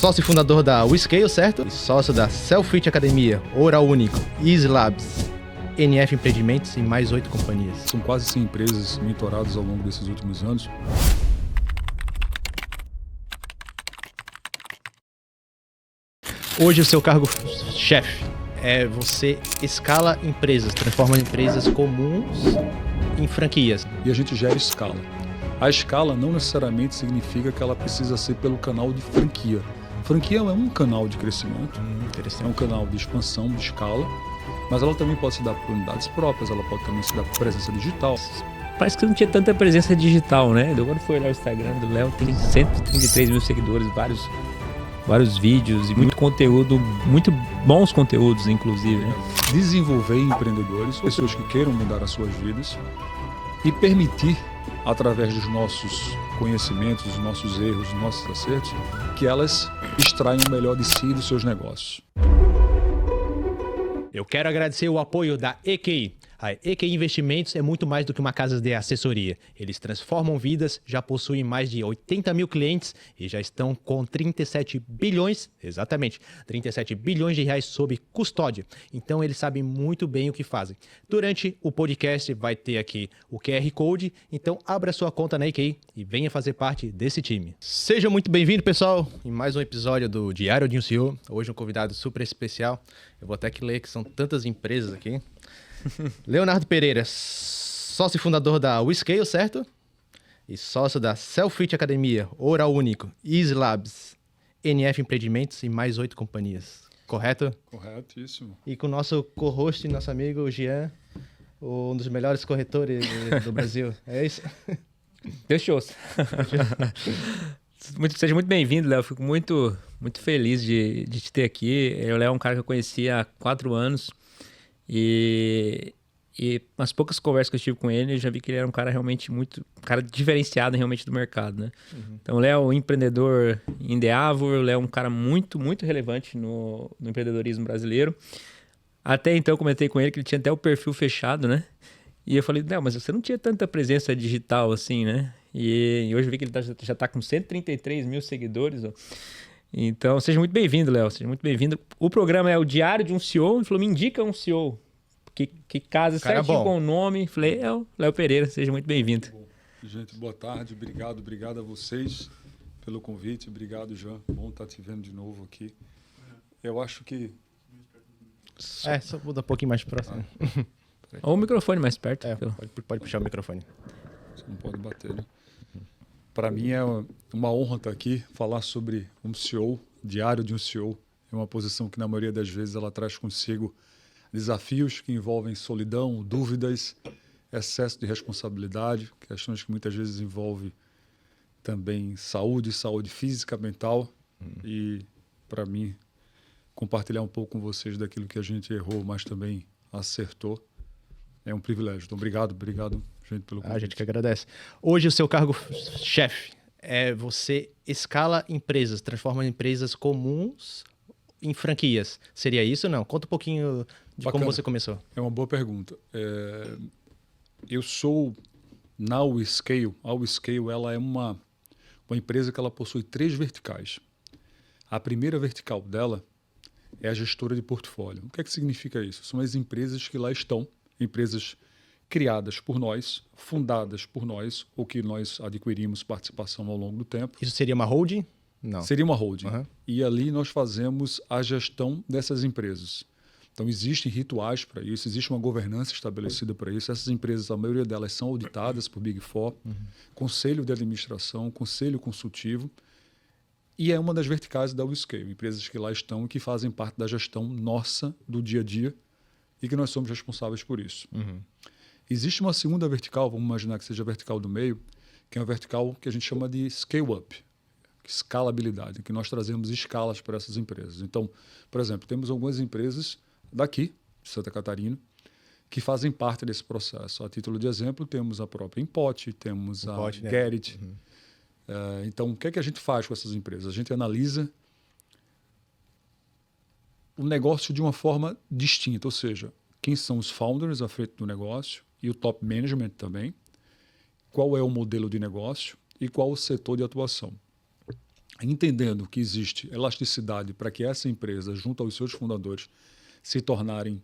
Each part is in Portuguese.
Sócio e fundador da WeScale, certo? E sócio da Selfit Academia, Oral Único, Easy Labs, NF Empreendimentos e mais 8 companhias. São quase 100 empresas mentoradas ao longo desses últimos anos. Hoje o seu cargo-chefe é você escala empresas, transforma empresas comuns em franquias. E a gente gera escala. A escala não necessariamente significa que ela precisa ser pelo canal de franquia. Franquia é um canal de crescimento, é um canal de expansão, de escala, mas ela também pode se dar por unidades próprias, ela pode também se dar por presença digital. Parece que não tinha tanta presença digital, né? Agora foi olhar o Instagram do Léo, tem 133 mil seguidores, vários vídeos e muito conteúdo, muito bons conteúdos, inclusive, né? Desenvolver empreendedores, pessoas que queiram mudar as suas vidas e permitir, através dos nossos conhecimentos, dos nossos erros, dos nossos acertos, que elas extraiam o melhor de si e dos seus negócios. Eu quero agradecer o apoio da EQI. A EQI Investimentos é muito mais do que uma casa de assessoria. Eles transformam vidas, já possuem mais de 80 mil clientes e já estão com 37 bilhões, exatamente, 37 bilhões de reais sob custódia. Então eles sabem muito bem o que fazem. Durante o podcast vai ter aqui o QR Code, então abra sua conta na EQI e venha fazer parte desse time. Seja muito bem-vindo, pessoal, em mais um episódio do Diário de um CEO. Hoje um convidado super especial. Eu vou até que ler que são tantas empresas aqui. Leonardo Pereira, sócio e fundador da WeScale, certo? E sócio da Selfit Academia, Oral Único, Easy Labs, NF Empreendimentos e mais 8 companhias. Correto? Corretíssimo. E com o nosso co-host, nosso amigo Jean, um dos melhores corretores do Brasil. É isso? Deixou. Seja muito bem-vindo, Léo. Fico muito feliz de te ter aqui. O Léo é um cara que eu conheci há 4 anos. E as poucas conversas que eu tive com ele, eu já vi que ele era um cara realmente um cara diferenciado realmente do mercado, né? Uhum. Então, o Léo é um empreendedor endeavor, o Léo é um cara muito relevante no empreendedorismo brasileiro. Até então, eu comentei com ele que ele tinha até o perfil fechado, né? E eu falei, não, mas você não tinha tanta presença digital assim, né? E hoje eu vi que ele já está com 133 mil seguidores, ó. Então, seja muito bem-vindo, Léo. Seja muito bem-vindo. O programa é o Diário de um CEO. Ele falou, me indica um CEO. Que casa certinho com o nome. Falei, é o Léo Pereira. Seja muito bem-vindo. Gente, boa tarde. Obrigado a vocês pelo convite. Obrigado, Jean. Bom estar te vendo de novo aqui. Eu acho que... Só muda um pouquinho mais próximo. Ou o microfone mais perto. Pode puxar o microfone. Você não pode bater, né? Para mim é uma honra estar aqui, falar sobre um CEO, diário de um CEO. É uma posição que, na maioria das vezes, ela traz consigo desafios que envolvem solidão, dúvidas, excesso de responsabilidade, questões que muitas vezes envolvem também saúde física, mental. E, para mim, compartilhar um pouco com vocês daquilo que a gente errou, mas também acertou, é um privilégio. Então, obrigado, gente, pelo convite. A gente que agradece. Hoje o seu cargo-chefe é você escala empresas, transforma empresas comuns em franquias. Seria isso ou não? Conta um pouquinho de como você começou. É uma boa pergunta. Eu sou na WeScale. A WeScale ela é uma empresa que ela possui 3 verticais. A primeira vertical dela é a gestora de portfólio. O que é que significa isso? São as empresas que lá estão, empresas criadas por nós, fundadas por nós, ou que nós adquirimos participação ao longo do tempo. Isso seria uma holding? Não. Seria uma holding. Uhum. E ali nós fazemos a gestão dessas empresas. Então, existem rituais para isso, existe uma governança estabelecida para isso. Essas empresas, a maioria delas são auditadas por Big Four, conselho de administração, conselho consultivo. E é uma das verticais da WeScale, empresas que lá estão e que fazem parte da gestão nossa do dia a dia e que nós somos responsáveis por isso. Existe uma segunda vertical, vamos imaginar que seja a vertical do meio, que é uma vertical que a gente chama de scale-up, escalabilidade, que nós trazemos escalas para essas empresas. Então, por exemplo, temos algumas empresas daqui, de Santa Catarina, que fazem parte desse processo. A título de exemplo, temos a própria Impot, temos a Gerrit. Então, o que é que a gente faz com essas empresas? A gente analisa o negócio de uma forma distinta, ou seja, quem são os founders à frente do negócio e o top management também, qual é o modelo de negócio e qual o setor de atuação. entendendo que existe elasticidade para que essa empresa, junto aos seus fundadores, se tornarem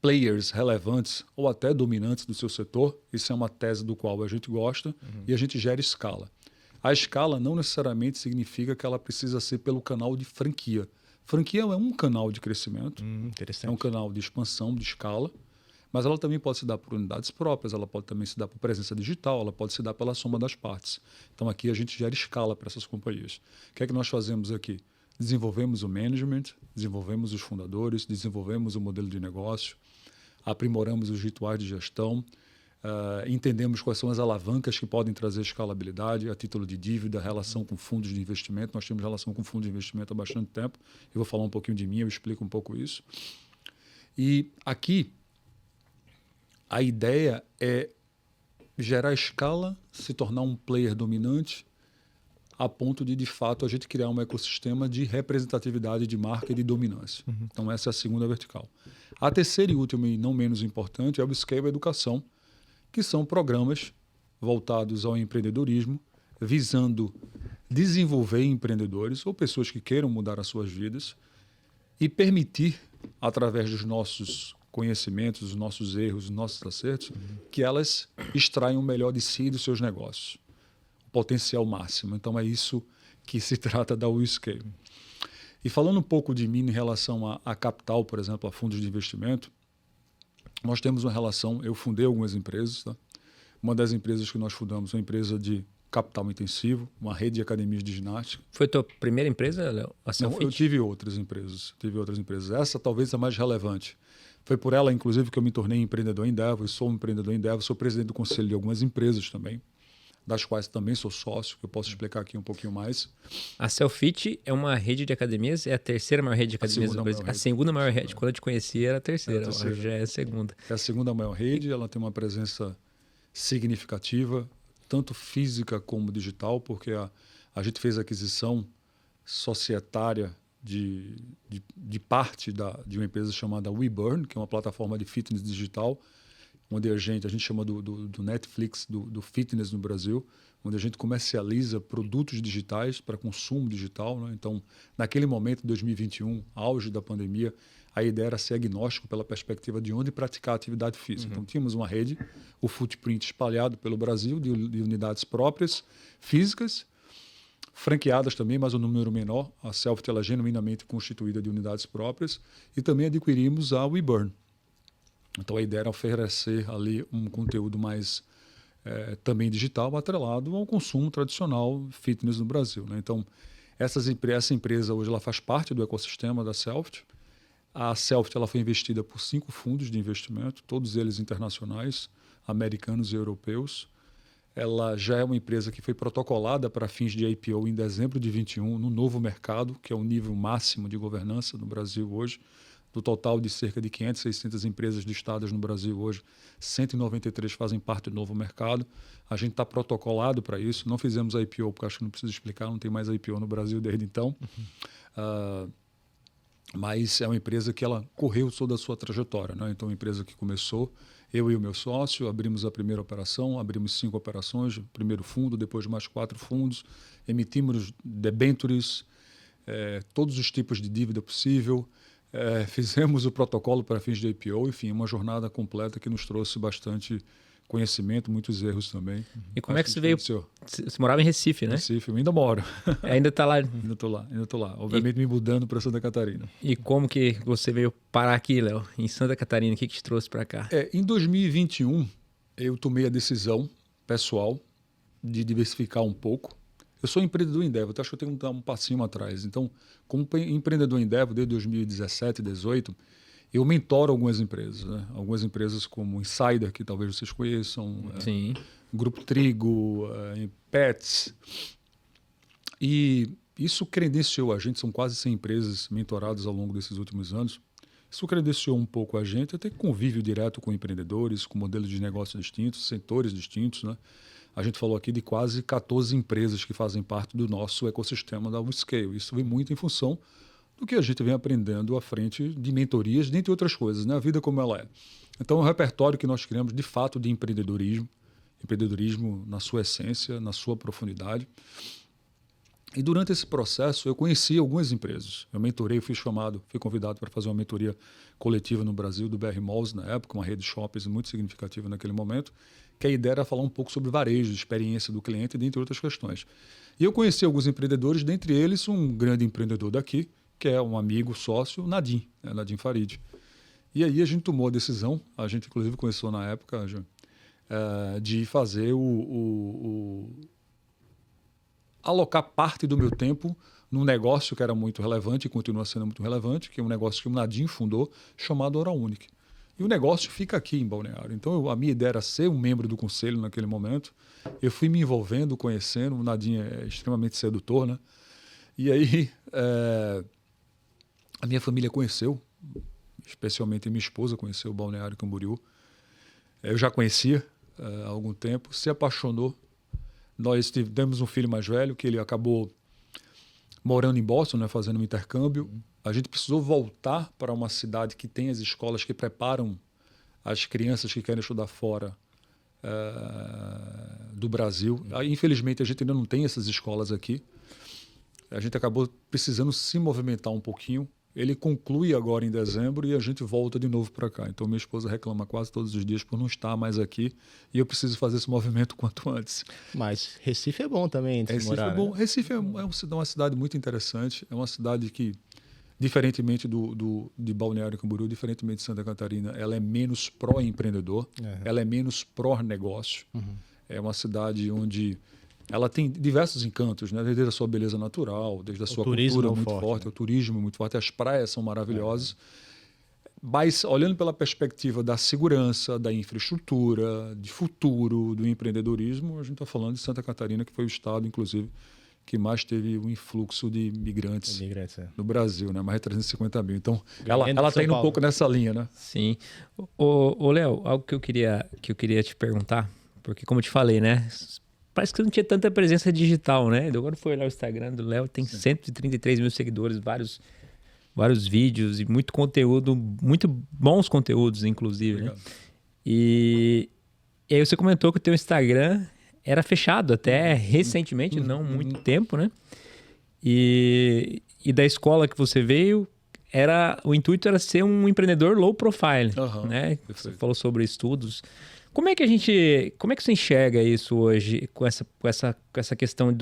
players relevantes ou até dominantes do seu setor. Isso é uma tese do qual a gente gosta e a gente gera escala. A escala não necessariamente significa que ela precisa ser pelo canal de franquia. Franquia é um canal de crescimento, é um canal de expansão, de escala, mas ela também pode se dar por unidades próprias, ela pode também se dar por presença digital, ela pode se dar pela soma das partes. Então aqui a gente gera escala para essas companhias. O que é que nós fazemos aqui? Desenvolvemos o management, desenvolvemos os fundadores, desenvolvemos o modelo de negócio, aprimoramos os rituais de gestão, entendemos quais são as alavancas que podem trazer escalabilidade a título de dívida, relação com fundos de investimento. Nós temos relação com fundos de investimento há bastante tempo. Eu vou falar um pouquinho de mim, eu explico um pouco isso. E aqui, a ideia é gerar escala, se tornar um player dominante, a ponto de fato, a gente criar um ecossistema de representatividade de marca e de dominância. Então, essa é a segunda vertical. A terceira e última, e não menos importante, é o Scale Educação, que são programas voltados ao empreendedorismo, visando desenvolver empreendedores ou pessoas que queiram mudar as suas vidas e permitir, através dos nossos conhecimentos, dos nossos erros, dos nossos acertos, que elas extraiam o melhor de si e dos seus negócios, o potencial máximo. Então, é isso que se trata da WeScale. E falando um pouco de mim em relação a capital, por exemplo, a fundos de investimento, nós temos uma relação, eu fundei algumas empresas, tá? Uma das empresas que nós fundamos é uma empresa de capital intensivo, uma rede de academias de ginástica. Foi a tua primeira empresa, Léo? Não, eu tive outras empresas. Essa talvez a mais relevante. Foi por ela, inclusive, que eu me tornei empreendedor em Endeavor, sou um empreendedor em Endeavor, sou presidente do conselho de algumas empresas também, das quais também sou sócio, que eu posso explicar aqui um pouquinho mais. A Selfit é uma rede de academias, é a terceira maior rede de academias do Brasil. A segunda maior rede. Quando eu te conheci era a terceira, hoje já é a segunda. É a segunda maior rede, ela tem uma presença significativa, tanto física como digital, porque a gente fez aquisição societária de parte de uma empresa chamada WeBurn, que é uma plataforma de fitness digital, onde a gente chama do Netflix do fitness no Brasil, onde a gente comercializa produtos digitais para consumo digital, né? Então, naquele momento, 2021, auge da pandemia, a ideia era ser agnóstico pela perspectiva de onde praticar atividade física. Então, tínhamos uma rede, o footprint espalhado pelo Brasil, de unidades próprias, físicas, franqueadas também, mas um número menor. A Selfit ela é genuinamente constituída de unidades próprias. E também adquirimos a WeBurn. Então, a ideia era oferecer ali um conteúdo mais também digital, atrelado ao consumo tradicional fitness no Brasil, né? Então, essa empresa hoje ela faz parte do ecossistema da Selfit. A Selfit ela foi investida por 5 fundos de investimento, todos eles internacionais, americanos e europeus. Ela já é uma empresa que foi protocolada para fins de IPO em dezembro de 2021, no novo mercado, que é o nível máximo de governança no Brasil hoje. Do total de cerca de 500, 600 empresas listadas no Brasil hoje, 193 fazem parte do novo mercado. A gente está protocolado para isso. Não fizemos a IPO, porque acho que não preciso explicar, não tem mais a IPO no Brasil desde então. Mas é uma empresa que ela correu toda a sua trajetória, né? Então, uma empresa que começou, eu e o meu sócio, abrimos a primeira operação, abrimos 5 operações, primeiro fundo, depois mais 4 fundos, emitimos debentures, todos os tipos de dívida possível, fizemos o protocolo para fins de IPO, enfim, uma jornada completa que nos trouxe bastante conhecimento, muitos erros também. E como é que você veio? Você morava em Recife, né? Recife, eu ainda moro. Ainda está lá? Ainda estou lá. Obviamente me mudando para Santa Catarina. E como que você veio parar aqui, Léo, em Santa Catarina? O que te trouxe para cá? Em 2021, eu tomei a decisão pessoal de diversificar um pouco. Eu sou empreendedor em Endeavor, acho que eu tenho que dar um passinho atrás. Então, como empreendedor em Endeavor, desde 2017, 2018, eu mentoro algumas empresas, né? Algumas empresas como Insider, que talvez vocês conheçam, Sim. Grupo Trigo, Pets. E isso credenciou a gente, são quase 100 empresas mentoradas ao longo desses últimos anos. Isso credenciou um pouco a gente a ter convívio direto com empreendedores, com modelos de negócio distintos, setores distintos, né? A gente falou aqui de quase 14 empresas que fazem parte do nosso ecossistema da WeScale. Isso vem muito em função do que a gente vem aprendendo à frente de mentorias, dentre outras coisas, né? A vida como ela é. Então, o repertório que nós criamos, de fato, de empreendedorismo na sua essência, na sua profundidade. E durante esse processo eu conheci algumas empresas. Eu mentorei, fui convidado para fazer uma mentoria coletiva no Brasil do BR Malls na época, uma rede de shoppings muito significativa naquele momento, que a ideia era falar um pouco sobre varejo, experiência do cliente, dentre outras questões. E eu conheci alguns empreendedores, dentre eles um grande empreendedor daqui, que é um amigo, sócio, Nadim, Nadim Farid. E aí a gente tomou a decisão, a gente inclusive começou na época, de fazer alocar parte do meu tempo num negócio que era muito relevante e continua sendo muito relevante, que é um negócio que o Nadim fundou, chamado Hora Única. E o negócio fica aqui em Balneário. Então, a minha ideia era ser um membro do conselho naquele momento. Eu fui me envolvendo, conhecendo. O Nadim é extremamente sedutor, né? E aí, a minha família conheceu, especialmente minha esposa conheceu o Balneário Camboriú. Eu já conhecia há algum tempo, se apaixonou. Nós tivemos um filho mais velho, que ele acabou morando em Boston, né, fazendo um intercâmbio. A gente precisou voltar para uma cidade que tem as escolas que preparam as crianças que querem estudar fora do Brasil. Infelizmente, a gente ainda não tem essas escolas aqui. A gente acabou precisando se movimentar um pouquinho. Ele conclui agora em dezembro e a gente volta de novo para cá. Então, minha esposa reclama quase todos os dias por não estar mais aqui e eu preciso fazer esse movimento quanto antes. Mas Recife é bom também de Recife morar, é bom. né? Recife é uma cidade muito interessante. É uma cidade que, diferentemente de Balneário Camboriú, diferentemente de Santa Catarina, ela é menos pró-empreendedor, ela é menos pró-negócio. É uma cidade onde ela tem diversos encantos, né? Desde a sua beleza natural, desde a sua cultura muito forte, né? o turismo muito forte, as praias são maravilhosas. Mas, olhando pela perspectiva da segurança, da infraestrutura, de futuro, do empreendedorismo, a gente está falando de Santa Catarina, que foi o estado, inclusive, que mais teve um influxo de migrantes no Brasil, né? Mais de 350 mil. Então, ela está indo um pouco nessa linha, né? Sim. Ô Léo, algo que eu queria te perguntar, porque como eu te falei, né? Parece que não tinha tanta presença digital, né? Agora foi olhar o Instagram do Léo, tem 133 mil seguidores, vários vídeos e muito conteúdo, muito bons conteúdos, inclusive, né? E aí você comentou que o teu Instagram era fechado até recentemente, não muito tempo, né? E da escola que você veio, o intuito era ser um empreendedor low profile, né? Você falou sobre estudos. Como é que você enxerga isso hoje com essa questão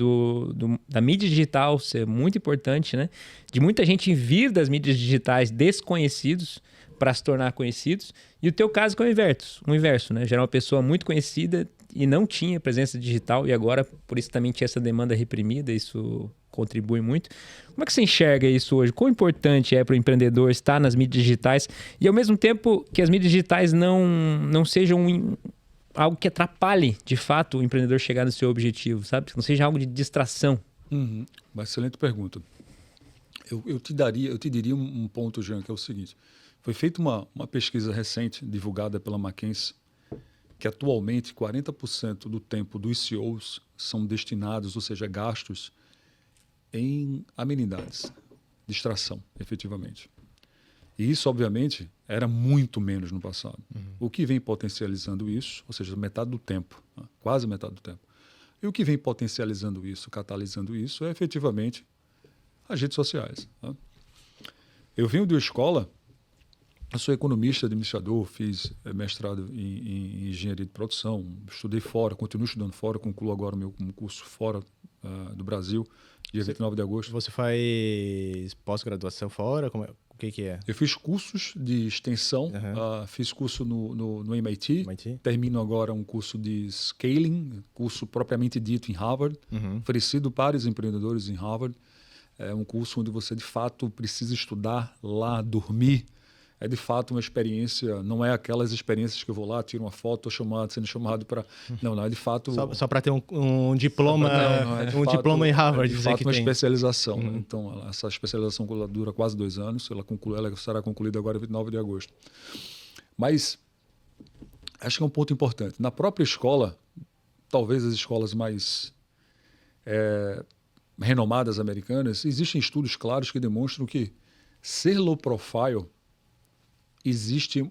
da mídia digital ser muito importante, né? De muita gente vir das mídias digitais desconhecidos para se tornar conhecidos. E o teu caso que é o inverso, né? Já era uma pessoa muito conhecida e não tinha presença digital e agora, por isso também tinha essa demanda reprimida, isso contribui muito. Como é que você enxerga isso hoje? Quão importante é para o empreendedor estar nas mídias digitais e, ao mesmo tempo, que as mídias digitais não sejam algo que atrapalhe, de fato, o empreendedor chegar no seu objetivo, sabe? Que não seja algo de distração. Uma excelente pergunta. Eu te diria um ponto, Jean, que é o seguinte. Foi feita uma pesquisa recente, divulgada pela McKinsey, que atualmente 40% do tempo dos CEOs são destinados, ou seja, gastos em amenidades, distração, efetivamente. E isso, obviamente, era muito menos no passado. O que vem potencializando isso, ou seja, metade do tempo, quase metade do tempo. E o que vem potencializando isso, catalisando isso, é efetivamente as redes sociais. Eu venho de uma escola, eu sou economista, administrador, fiz mestrado em engenharia de produção, estudei fora, continuo estudando fora, concluo agora o meu curso fora do Brasil, dia 29 de agosto. Você faz pós-graduação fora? O que é? Eu fiz cursos de extensão, fiz curso no MIT, termino agora um curso de scaling, curso propriamente dito em Harvard, oferecido para os empreendedores em Harvard. É um curso onde você, de fato, precisa estudar lá, dormir. É, de fato, uma experiência, não é aquelas experiências que eu vou lá, tiro uma foto, estou sendo chamado para... Não, é de fato... Só para ter um diploma, diploma em Harvard. De fato, uma especialização. Né? Então, essa especialização dura quase 2 anos, ela será concluída agora, 29 de agosto. Mas, acho que é um ponto importante. Na própria escola, talvez as escolas mais renomadas americanas, existem estudos claros que demonstram que ser low profile existe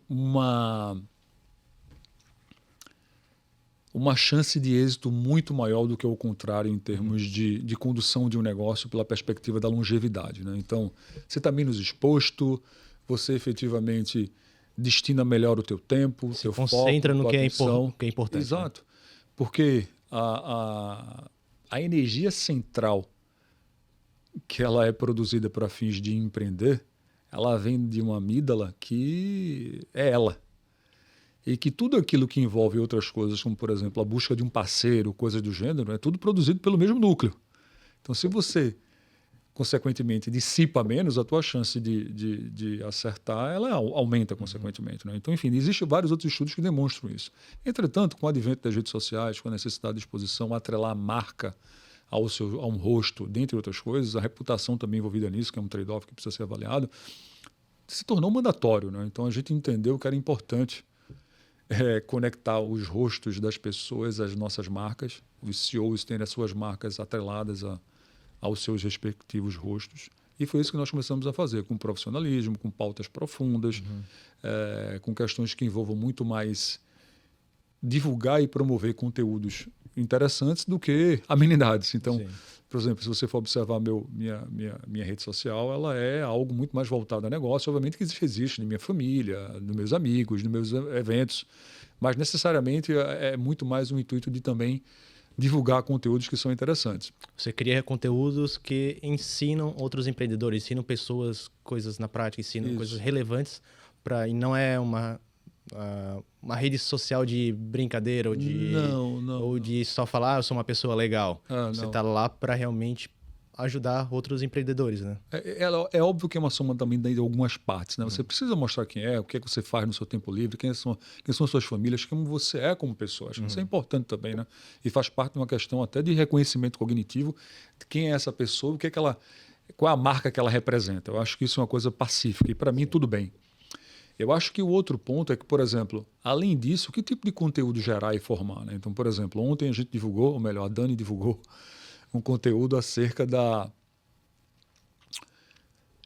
uma chance de êxito muito maior do que o contrário em termos de condução de um negócio pela perspectiva da longevidade, né? Então, você está menos exposto, você efetivamente destina melhor o teu tempo, Se teu concentra foco, no tua que atenção. é importante. Exato. Porque a energia central que ela é produzida para fins de empreender, ela vem de uma amígdala que é ela. E que tudo aquilo que envolve outras coisas, como, por exemplo, a busca de um parceiro, coisas do gênero, é tudo produzido pelo mesmo núcleo. Então, se você, consequentemente, dissipa menos, a tua chance de acertar, ela aumenta, consequentemente, né? Então, enfim, existem vários outros estudos que demonstram isso. Entretanto, com o advento das redes sociais, com a necessidade de exposição, atrelar a marca a um rosto, dentre outras coisas, a reputação também envolvida nisso, que é um trade-off que precisa ser avaliado, se tornou mandatório, né? Então, a gente entendeu que era importante conectar os rostos das pessoas às nossas marcas, os CEOs terem as suas marcas atreladas aos seus respectivos rostos. E foi isso que nós começamos a fazer, com profissionalismo, com pautas profundas, com questões que envolvam muito mais divulgar e promover conteúdos interessantes do que amenidades. Então, sim, por exemplo, se você for observar minha rede social, ela é algo muito mais voltado a negócio, obviamente que existe na minha família, nos meus amigos, nos meus eventos, mas necessariamente é muito mais um intuito de também divulgar conteúdos que são interessantes. Você cria conteúdos que ensinam outros empreendedores, ensinam pessoas coisas na prática, ensinam coisas relevantes, e não é uma rede social de brincadeira ou de só falar, eu sou uma pessoa legal. Você está lá para realmente ajudar outros empreendedores, né? É óbvio que é uma soma também de algumas partes, né? Você precisa mostrar quem é, o que é que você faz no seu tempo livre, quem são as suas famílias, como você é como pessoa. Acho que isso é importante também, né? E faz parte de uma questão até de reconhecimento cognitivo de quem é essa pessoa, qual é a marca que ela representa. Eu acho que isso é uma coisa pacífica e para mim tudo bem. Eu acho que o outro ponto é que, por exemplo, além disso, que tipo de conteúdo gerar e formar, né? Então, por exemplo, ontem a gente divulgou, ou melhor, a Dani divulgou um conteúdo acerca da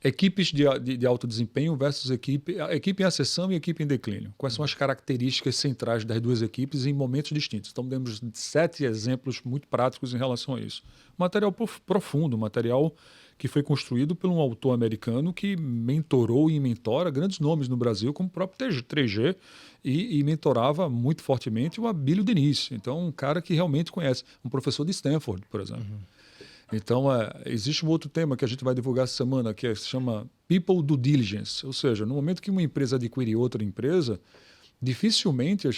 equipes de alto desempenho versus equipe em ascensão e equipe em declínio. Quais são as características centrais das duas equipes em momentos distintos? Então, temos 7 exemplos muito práticos em relação a isso. Material profundo, material que foi construído por um autor americano que mentorou e mentora grandes nomes no Brasil, como o próprio 3G, e mentorava muito fortemente o Abílio Diniz. Então, um cara que realmente conhece, um professor de Stanford, por exemplo. Então, existe um outro tema que a gente vai divulgar essa semana, que se chama People Due Diligence, ou seja, no momento que uma empresa adquire outra empresa, dificilmente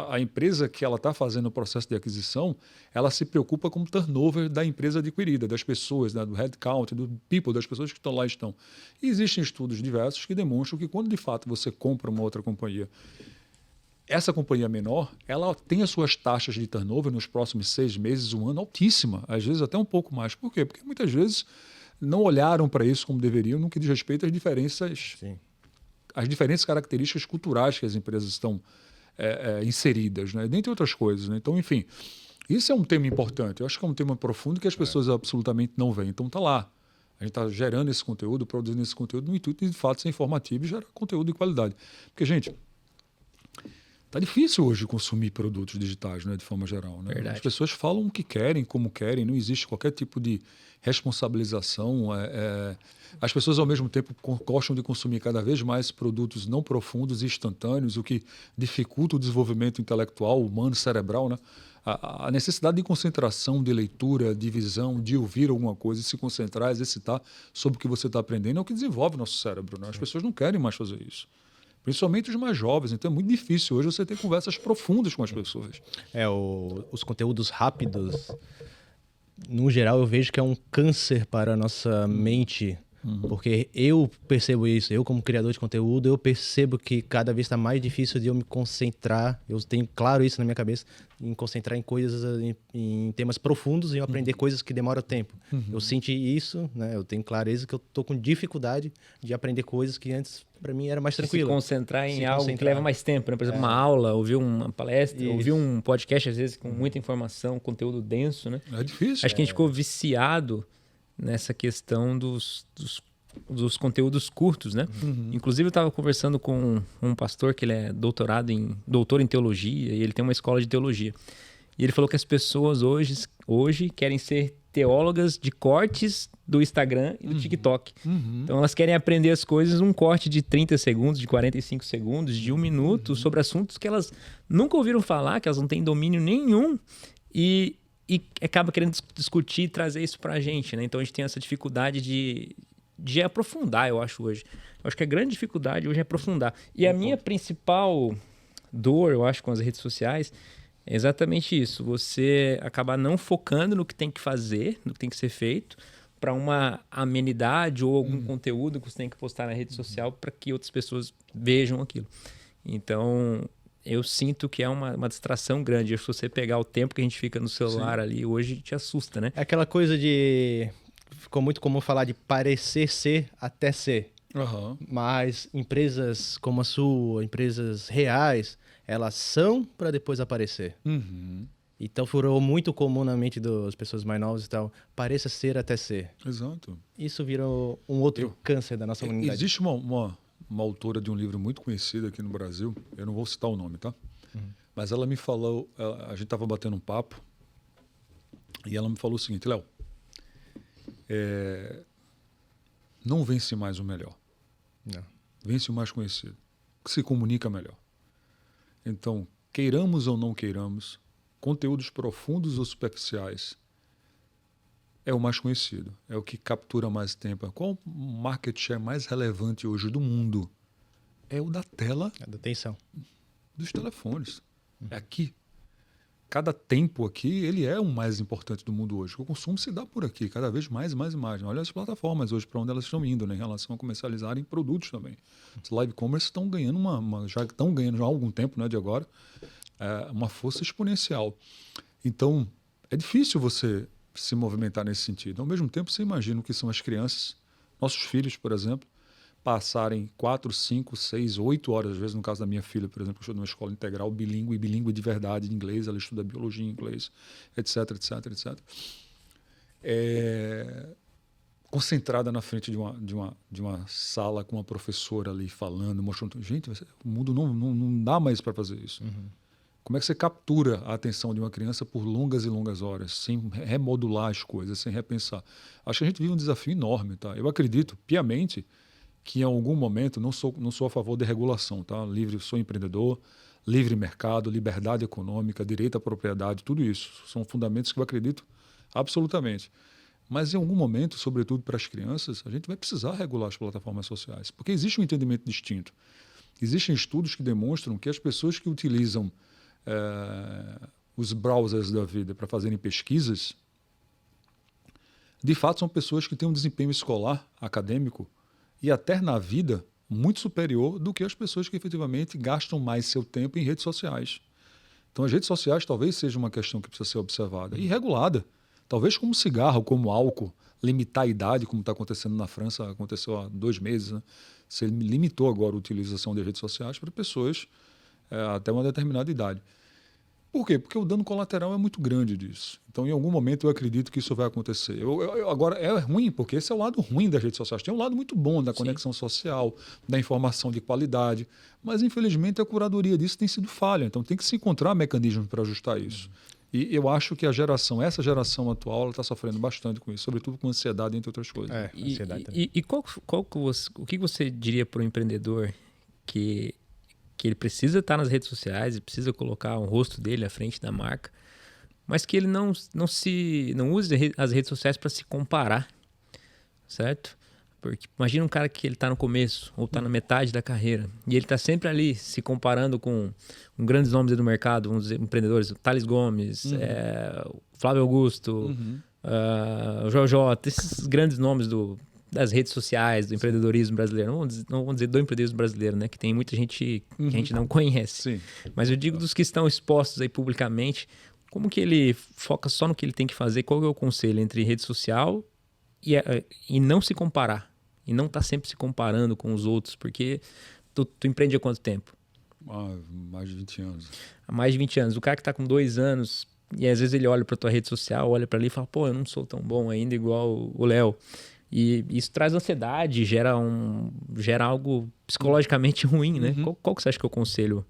a empresa que ela está fazendo o processo de aquisição, ela se preocupa com o turnover da empresa adquirida, das pessoas, né, do headcount, do people, das pessoas que estão lá. E existem estudos diversos que demonstram que quando de fato você compra uma outra companhia, essa companhia menor, ela tem as suas taxas de turnover nos próximos 6 meses, um ano, altíssima, às vezes até um pouco mais. Por quê? Porque muitas vezes não olharam para isso como deveriam no que diz respeito às diferenças... Sim. As diferentes características culturais que as empresas estão inseridas, né? Dentre outras coisas, né? Então, enfim, isso é um tema importante. Eu acho que é um tema profundo que as pessoas absolutamente não veem. Então, está lá. A gente está gerando esse conteúdo, produzindo esse conteúdo no intuito de fato ser informativo e gerar conteúdo de qualidade. Porque, gente, está difícil hoje consumir produtos digitais, né, de forma geral, né? As pessoas falam o que querem, como querem, não existe qualquer tipo de responsabilização. As pessoas, ao mesmo tempo, gostam de consumir cada vez mais produtos não profundos e instantâneos, o que dificulta o desenvolvimento intelectual, humano, cerebral, né? A necessidade de concentração, de leitura, de visão, de ouvir alguma coisa e se concentrar, exercitar sobre o que você está aprendendo é o que desenvolve o nosso cérebro, né? As pessoas não querem mais fazer isso. Principalmente os mais jovens. Então é muito difícil hoje você ter conversas profundas com as pessoas. Os conteúdos rápidos, no geral, eu vejo que é um câncer para a nossa mente. Porque eu percebo isso, eu como criador de conteúdo, eu percebo que cada vez está mais difícil de eu me concentrar, eu tenho claro isso na minha cabeça, em concentrar em coisas, em temas profundos e aprender coisas que demoram tempo. Eu senti isso, né? Eu tenho clareza que eu estou com dificuldade de aprender coisas que antes, para mim, era mais tranquilo. Se concentrar em algo que leva mais tempo, né? Por exemplo, uma aula, ouvir uma palestra, ouvir um podcast, às vezes, com muita informação, conteúdo denso, né? É difícil. Acho que a gente ficou viciado nessa questão dos conteúdos curtos, né? Inclusive, eu estava conversando com um pastor que ele é doutor em teologia e ele tem uma escola de teologia. E ele falou que as pessoas hoje querem ser teólogas de cortes do Instagram e do TikTok. Então elas querem aprender as coisas num corte de 30 segundos, de 45 segundos, de 1 minuto, sobre assuntos que elas nunca ouviram falar, que elas não têm domínio nenhum e acaba querendo discutir e trazer isso pra gente, né? Então a gente tem essa dificuldade de aprofundar, eu acho, hoje. Eu acho que a grande dificuldade hoje é aprofundar. E a minha principal dor, eu acho, com as redes sociais é exatamente isso. Você acabar não focando no que tem que fazer, no que tem que ser feito, para uma amenidade ou algum conteúdo que você tem que postar na rede social para que outras pessoas vejam aquilo. Então, eu sinto que é uma distração grande. Se você pegar o tempo que a gente fica no celular ali, hoje te assusta, né? É aquela coisa de... Ficou muito comum falar de parecer ser até ser. Mas empresas como a sua, empresas reais, elas são para depois aparecer. Então virou muito comum na mente das pessoas mais novas e tal, pareça ser até ser. Exato. Isso virou um outro câncer da nossa humanidade. Existe uma autora de um livro muito conhecido aqui no Brasil, eu não vou citar o nome, tá? Mas ela me falou, a gente estava batendo um papo, e ela me falou o seguinte: Léo, não vence mais o melhor. Não. Vence o mais conhecido, que se comunica melhor. Então, queiramos ou não queiramos, conteúdos profundos ou superficiais é o mais conhecido, é o que captura mais tempo. Qual o market share mais relevante hoje do mundo? É o da tela É da atenção. dos telefones. É aqui. Cada tempo aqui, ele é o mais importante do mundo hoje. O consumo se dá por aqui, cada vez mais e mais imagem. Olha as plataformas hoje, para onde elas estão indo, né, em relação a comercializarem produtos também. Os live commerce estão ganhando já estão ganhando já há algum tempo, né, de agora, uma força exponencial. Então, é difícil você se movimentar nesse sentido. Ao mesmo tempo, você imagina o que são as crianças, nossos filhos, por exemplo, passarem 4, 5, 6, 8 horas, às vezes no caso da minha filha, por exemplo, que estuda numa escola integral, bilíngue de verdade, de inglês, ela estuda biologia em inglês, etc. Concentrada na frente de uma sala com uma professora ali falando, mostrando, gente, o mundo não dá mais para fazer isso. Como é que você captura a atenção de uma criança por longas e longas horas, sem remodular as coisas, sem repensar? Acho que a gente vive um desafio enorme, tá? Eu acredito piamente que em algum momento, não sou a favor de regulação, tá? Sou empreendedor, livre mercado, liberdade econômica, direito à propriedade, tudo isso são fundamentos que eu acredito absolutamente. Mas em algum momento, sobretudo para as crianças, a gente vai precisar regular as plataformas sociais, porque existe um entendimento distinto. Existem estudos que demonstram que as pessoas que utilizam os browsers da vida para fazerem pesquisas, de fato são pessoas que têm um desempenho escolar, acadêmico, e até na vida, muito superior do que as pessoas que efetivamente gastam mais seu tempo em redes sociais. Então, as redes sociais talvez seja uma questão que precisa ser observada e regulada. Talvez como cigarro, como álcool, limitar a idade, como está acontecendo na França, aconteceu há 2 meses. Né? Você limitou agora a utilização de redes sociais para pessoas até uma determinada idade. Por quê? Porque o dano colateral é muito grande disso. Então, em algum momento, eu acredito que isso vai acontecer. Agora, é ruim, porque esse é o lado ruim das redes sociais. Tem um lado muito bom da conexão social, da informação de qualidade, mas, infelizmente, a curadoria disso tem sido falha. Então, tem que se encontrar mecanismos para ajustar isso. E eu acho que essa geração atual está sofrendo bastante com isso, sobretudo com ansiedade, entre outras coisas. Ansiedade também. E o que você diria para o empreendedor que ele precisa estar nas redes sociais e precisa colocar o rosto dele à frente da marca, mas que ele não use as redes sociais para se comparar, certo? Porque imagina um cara que ele está no começo ou está na metade da carreira e ele está sempre ali se comparando com grandes nomes do mercado, vamos dizer, empreendedores, Thales Gomes, Flávio Augusto, o Jojota, esses grandes nomes das redes sociais, do empreendedorismo brasileiro. Não vamos dizer do empreendedorismo brasileiro, né? Que tem muita gente que a gente não conhece. Sim. Mas eu digo dos que estão expostos aí publicamente, como que ele foca só no que ele tem que fazer? Qual é o conselho entre rede social e não se comparar? E não estar sempre se comparando com os outros, porque tu empreende há quanto tempo? Mais de 20 anos. Há mais de 20 anos. O cara que está com 2 anos, e às vezes ele olha para tua rede social, olha para ali e fala, pô, eu não sou tão bom ainda igual o Léo. E isso traz ansiedade, gera algo psicologicamente ruim, né? Qual que você acha que é o conselho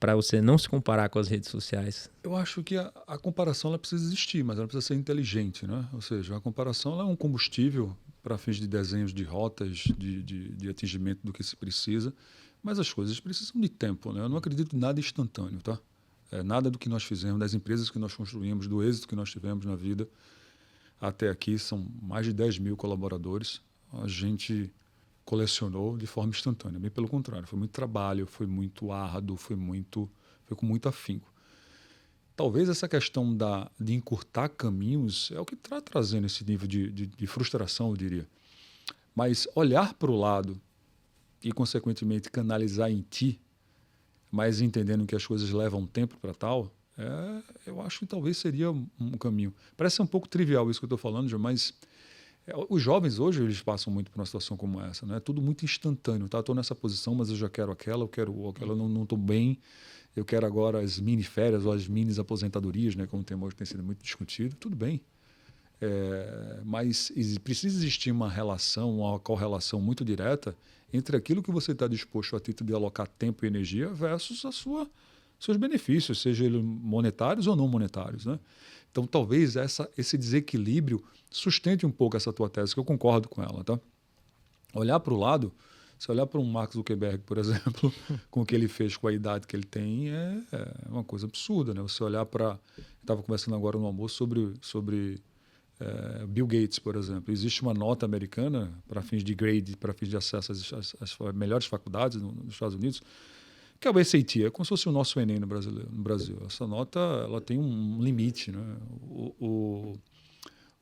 para você não se comparar com as redes sociais? Eu acho que a comparação ela precisa existir, mas ela precisa ser inteligente, né? Ou seja, a comparação ela é um combustível para fins de desenhos de rotas, de atingimento do que se precisa, mas as coisas precisam de tempo, né? Eu não acredito em nada instantâneo, tá? Nada do que nós fizemos, das empresas que nós construímos, do êxito que nós tivemos na vida até aqui, são mais de 10 mil colaboradores, a gente colecionou de forma instantânea, bem pelo contrário, foi muito trabalho, foi muito árduo, foi com muito afinco. Talvez essa questão de encurtar caminhos é o que está trazendo esse nível de frustração, eu diria. Mas olhar para o lado e, consequentemente, canalizar em ti, mas entendendo que as coisas levam tempo para tal, eu acho que talvez seria um caminho. Parece ser um pouco trivial isso que eu estou falando, mas os jovens hoje eles passam muito por uma situação como essa, né? É tudo muito instantâneo, tá? Estou nessa posição, mas eu já quero aquela, eu não estou bem, eu quero agora as mini férias ou as mini aposentadorias, né? Como o tema hoje tem sido muito discutido, tudo bem. Mas precisa existir uma relação, uma correlação muito direta entre aquilo que você está disposto a título de alocar tempo e energia versus seus benefícios, sejam eles monetários ou não monetários, né? Então, talvez esse desequilíbrio sustente um pouco essa tua tese, que eu concordo com ela, tá? Olhar para o lado, se olhar para um Mark Zuckerberg, por exemplo, com o que ele fez com a idade que ele tem, é uma coisa absurda, né? Você olhar para... Estava conversando agora no almoço sobre Bill Gates, por exemplo. Existe uma nota americana para fins de grade, para fins de acesso às melhores faculdades nos Estados Unidos, que é o SAT, é como se fosse o nosso Enem no Brasil. Essa nota ela tem um limite, né?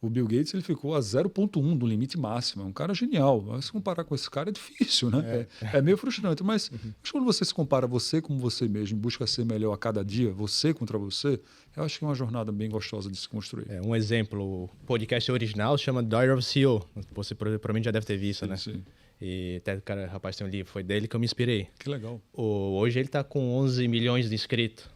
O Bill Gates ele ficou a 0,1 do limite máximo. É um cara genial. Mas se comparar com esse cara é difícil, né? É meio frustrante. Mas quando você se compara você com você mesmo, busca ser melhor a cada dia, você contra você, eu acho que é uma jornada bem gostosa de se construir. Um exemplo, o podcast original se chama Diary of CEO. Você provavelmente já deve ter visto, né? Sim. E até o cara, rapaz, tem um livro, foi dele que eu me inspirei. Que legal. Hoje ele está com 11 milhões de inscritos.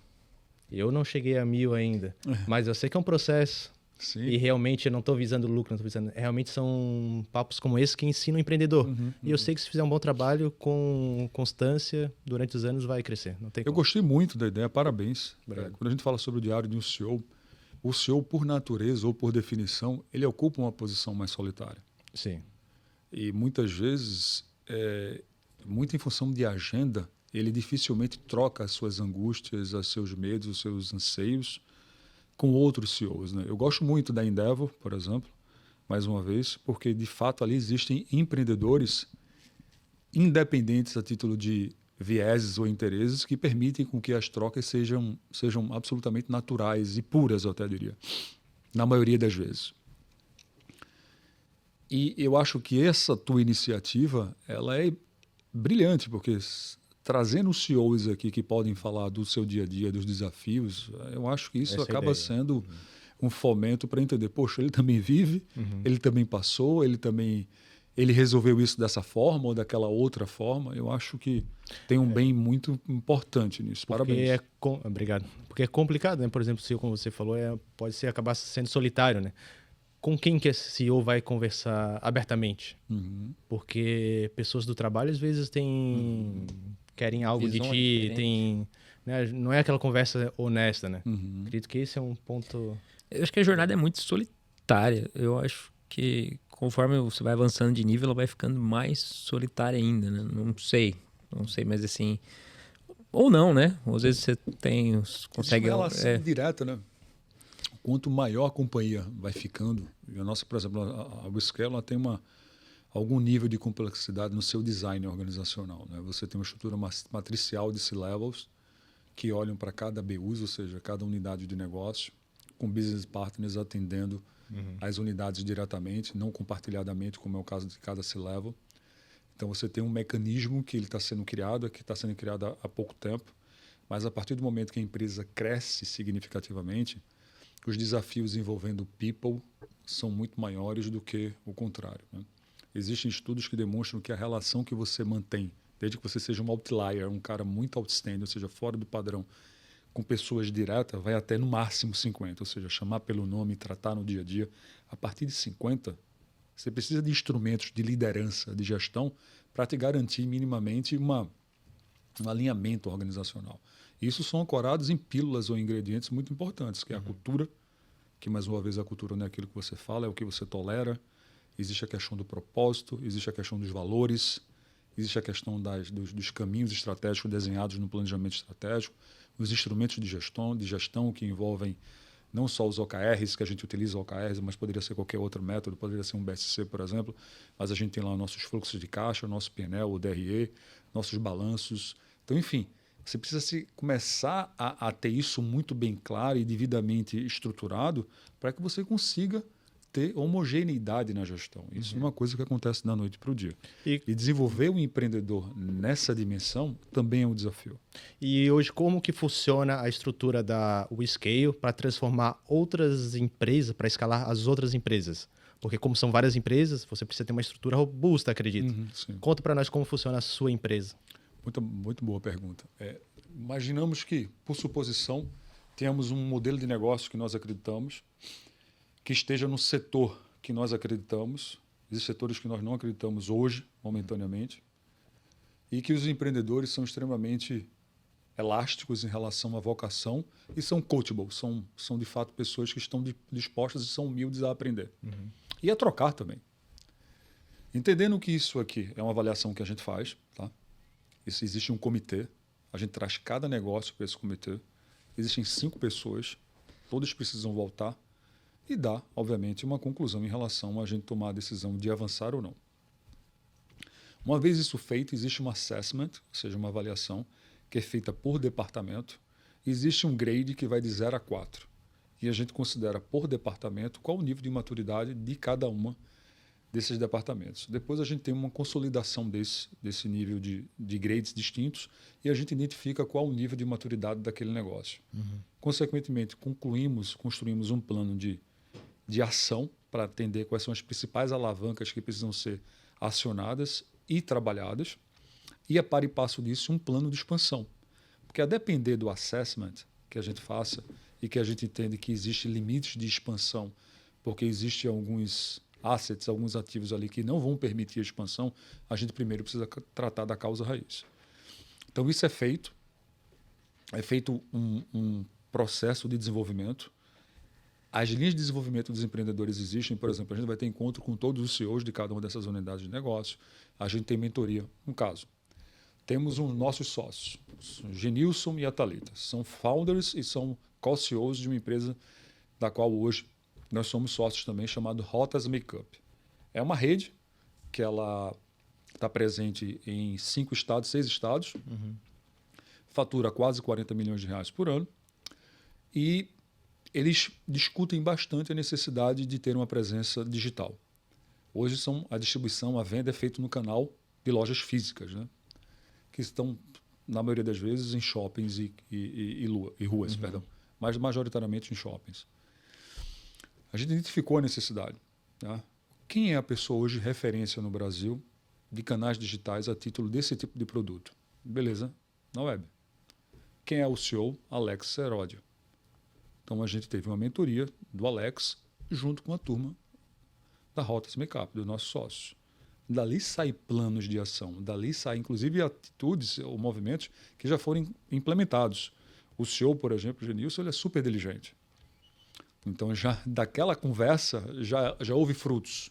Eu não cheguei a 1.000 ainda, mas eu sei que é um processo. Sim. E realmente eu não estou visando lucro, não estou visando. Realmente são papos como esse que ensinam o empreendedor. E eu sei que se fizer um bom trabalho, com constância, durante os anos vai crescer. Não tem Eu como. gostei muito da ideia, parabéns. Obrigado. Quando a gente fala sobre o diário de um CEO, o CEO, por natureza ou por definição, ele ocupa uma posição mais solitária. Sim. E muitas vezes, muito em função de agenda, ele dificilmente troca as suas angústias, os seus medos, os seus anseios com outros CEOs, né? Eu gosto muito da Endeavor, por exemplo, mais uma vez, porque de fato ali existem empreendedores independentes a título de vieses ou interesses que permitem com que as trocas sejam absolutamente naturais e puras, eu até diria, na maioria das vezes. E eu acho que essa tua iniciativa ela é brilhante, porque trazendo os CEOs aqui que podem falar do seu dia a dia, dos desafios, eu acho que isso acaba sendo um fomento para entender, poxa, ele também vive, ele também passou, ele resolveu isso dessa forma ou daquela outra forma. Eu acho que tem um bem muito importante nisso. Parabéns. Obrigado. Porque é complicado, né? Por exemplo, o CEO, como você falou, pode acabar sendo solitário, né? Com quem que esse CEO vai conversar abertamente? Porque pessoas do trabalho às vezes querem algo de ti, né? Não é aquela conversa honesta, né? Acredito que esse é um ponto... Eu acho que a jornada é muito solitária. Eu acho que conforme você vai avançando de nível, ela vai ficando mais solitária ainda, né? Não sei, mas assim... Ou não, né? Às vezes você consegue... Uma relação direta, né? Quanto maior a companhia vai ficando, e a nossa, por exemplo, a Whisky, ela tem algum nível de complexidade no seu design organizacional, né? Você tem uma estrutura matricial de C-levels que olham para cada BUs, ou seja, cada unidade de negócio, com business partners atendendo as unidades diretamente, não compartilhadamente, como é o caso de cada C-level. Então você tem um mecanismo que está sendo criado há pouco tempo, mas a partir do momento que a empresa cresce significativamente, os desafios envolvendo people são muito maiores do que o contrário, né? Existem estudos que demonstram que a relação que você mantém, desde que você seja um outlier, um cara muito outstanding, ou seja, fora do padrão, com pessoas diretas, vai até no máximo 50, ou seja, chamar pelo nome, tratar no dia a dia. A partir de 50, você precisa de instrumentos de liderança, de gestão, para te garantir minimamente um alinhamento organizacional. Isso são ancorados em pílulas ou ingredientes muito importantes, que é a cultura, que mais uma vez a cultura não é aquilo que você fala, é o que você tolera. Existe a questão do propósito, existe a questão dos valores, existe a questão dos caminhos estratégicos desenhados no planejamento estratégico, os instrumentos de gestão que envolvem não só os OKRs, que a gente utiliza OKRs, mas poderia ser qualquer outro método, poderia ser um BSC, por exemplo, mas a gente tem lá nossos fluxos de caixa, o nosso PNL, o DRE, nossos balanços. Então, enfim, você precisa começar a ter isso muito bem claro e devidamente estruturado para que você consiga ter homogeneidade na gestão. Isso é uma coisa que acontece da noite para o dia. E desenvolver o empreendedor nessa dimensão também é um desafio. E hoje, como que funciona a estrutura da WeScale para transformar outras empresas, para escalar as outras empresas? Porque como são várias empresas, você precisa ter uma estrutura robusta, acredito. Conta para nós como funciona a sua empresa. Muito boa pergunta. Imaginamos que, por suposição, temos um modelo de negócio que nós acreditamos, que esteja no setor que nós acreditamos, existem setores que nós não acreditamos hoje, momentaneamente, e que os empreendedores são extremamente elásticos em relação à vocação e são coachable, são de fato pessoas que estão dispostas e são humildes a aprender. E a trocar também. Entendendo que isso aqui é uma avaliação que a gente faz, tá? Existe um comitê, a gente traz cada negócio para esse comitê, existem 5 pessoas, todos precisam voltar, e dá, obviamente, uma conclusão em relação a gente tomar a decisão de avançar ou não. Uma vez isso feito, existe um assessment, ou seja, uma avaliação, que é feita por departamento. Existe um grade que vai de 0 a 4. E a gente considera por departamento qual o nível de maturidade de cada uma desses departamentos. Depois a gente tem uma consolidação desse nível de grades distintos e a gente identifica qual o nível de maturidade daquele negócio. Consequentemente, construímos um plano de ação para atender quais são as principais alavancas que precisam ser acionadas e trabalhadas, e a par e passo disso um plano de expansão. Porque a depender do assessment que a gente faça e que a gente entende que existe limites de expansão, porque existem alguns assets, alguns ativos ali que não vão permitir a expansão, a gente primeiro precisa tratar da causa raiz. Então isso é feito um processo de desenvolvimento. As linhas de desenvolvimento dos empreendedores existem, por exemplo, a gente vai ter encontro com todos os CEOs de cada uma dessas unidades de negócio, a gente tem mentoria. No caso, temos os nossos sócios, Genilson e a Thalita, são founders e são co-CEOs de uma empresa da qual hoje nós somos sócios também, chamado Rotas Makeup. É uma rede que ela está presente em 6 estados, fatura quase 40 milhões de reais por ano e eles discutem bastante a necessidade de ter uma presença digital. Hoje a distribuição, a venda é feita no canal de lojas físicas, né? Que estão, na maioria das vezes, em shoppings e ruas, mas majoritariamente em shoppings. A gente identificou a necessidade. Tá? Quem é a pessoa hoje referência no Brasil de canais digitais a título desse tipo de produto? Beleza, na web. Quem é o CEO? Alex Seródio. Então a gente teve uma mentoria do Alex junto com a turma da Rotas Makeup, do nosso sócio. Dali saem planos de ação, dali saem inclusive atitudes ou movimentos que já foram implementados. O CEO, por exemplo, o Genilson, ele é super diligente. Então, já daquela conversa, já houve frutos.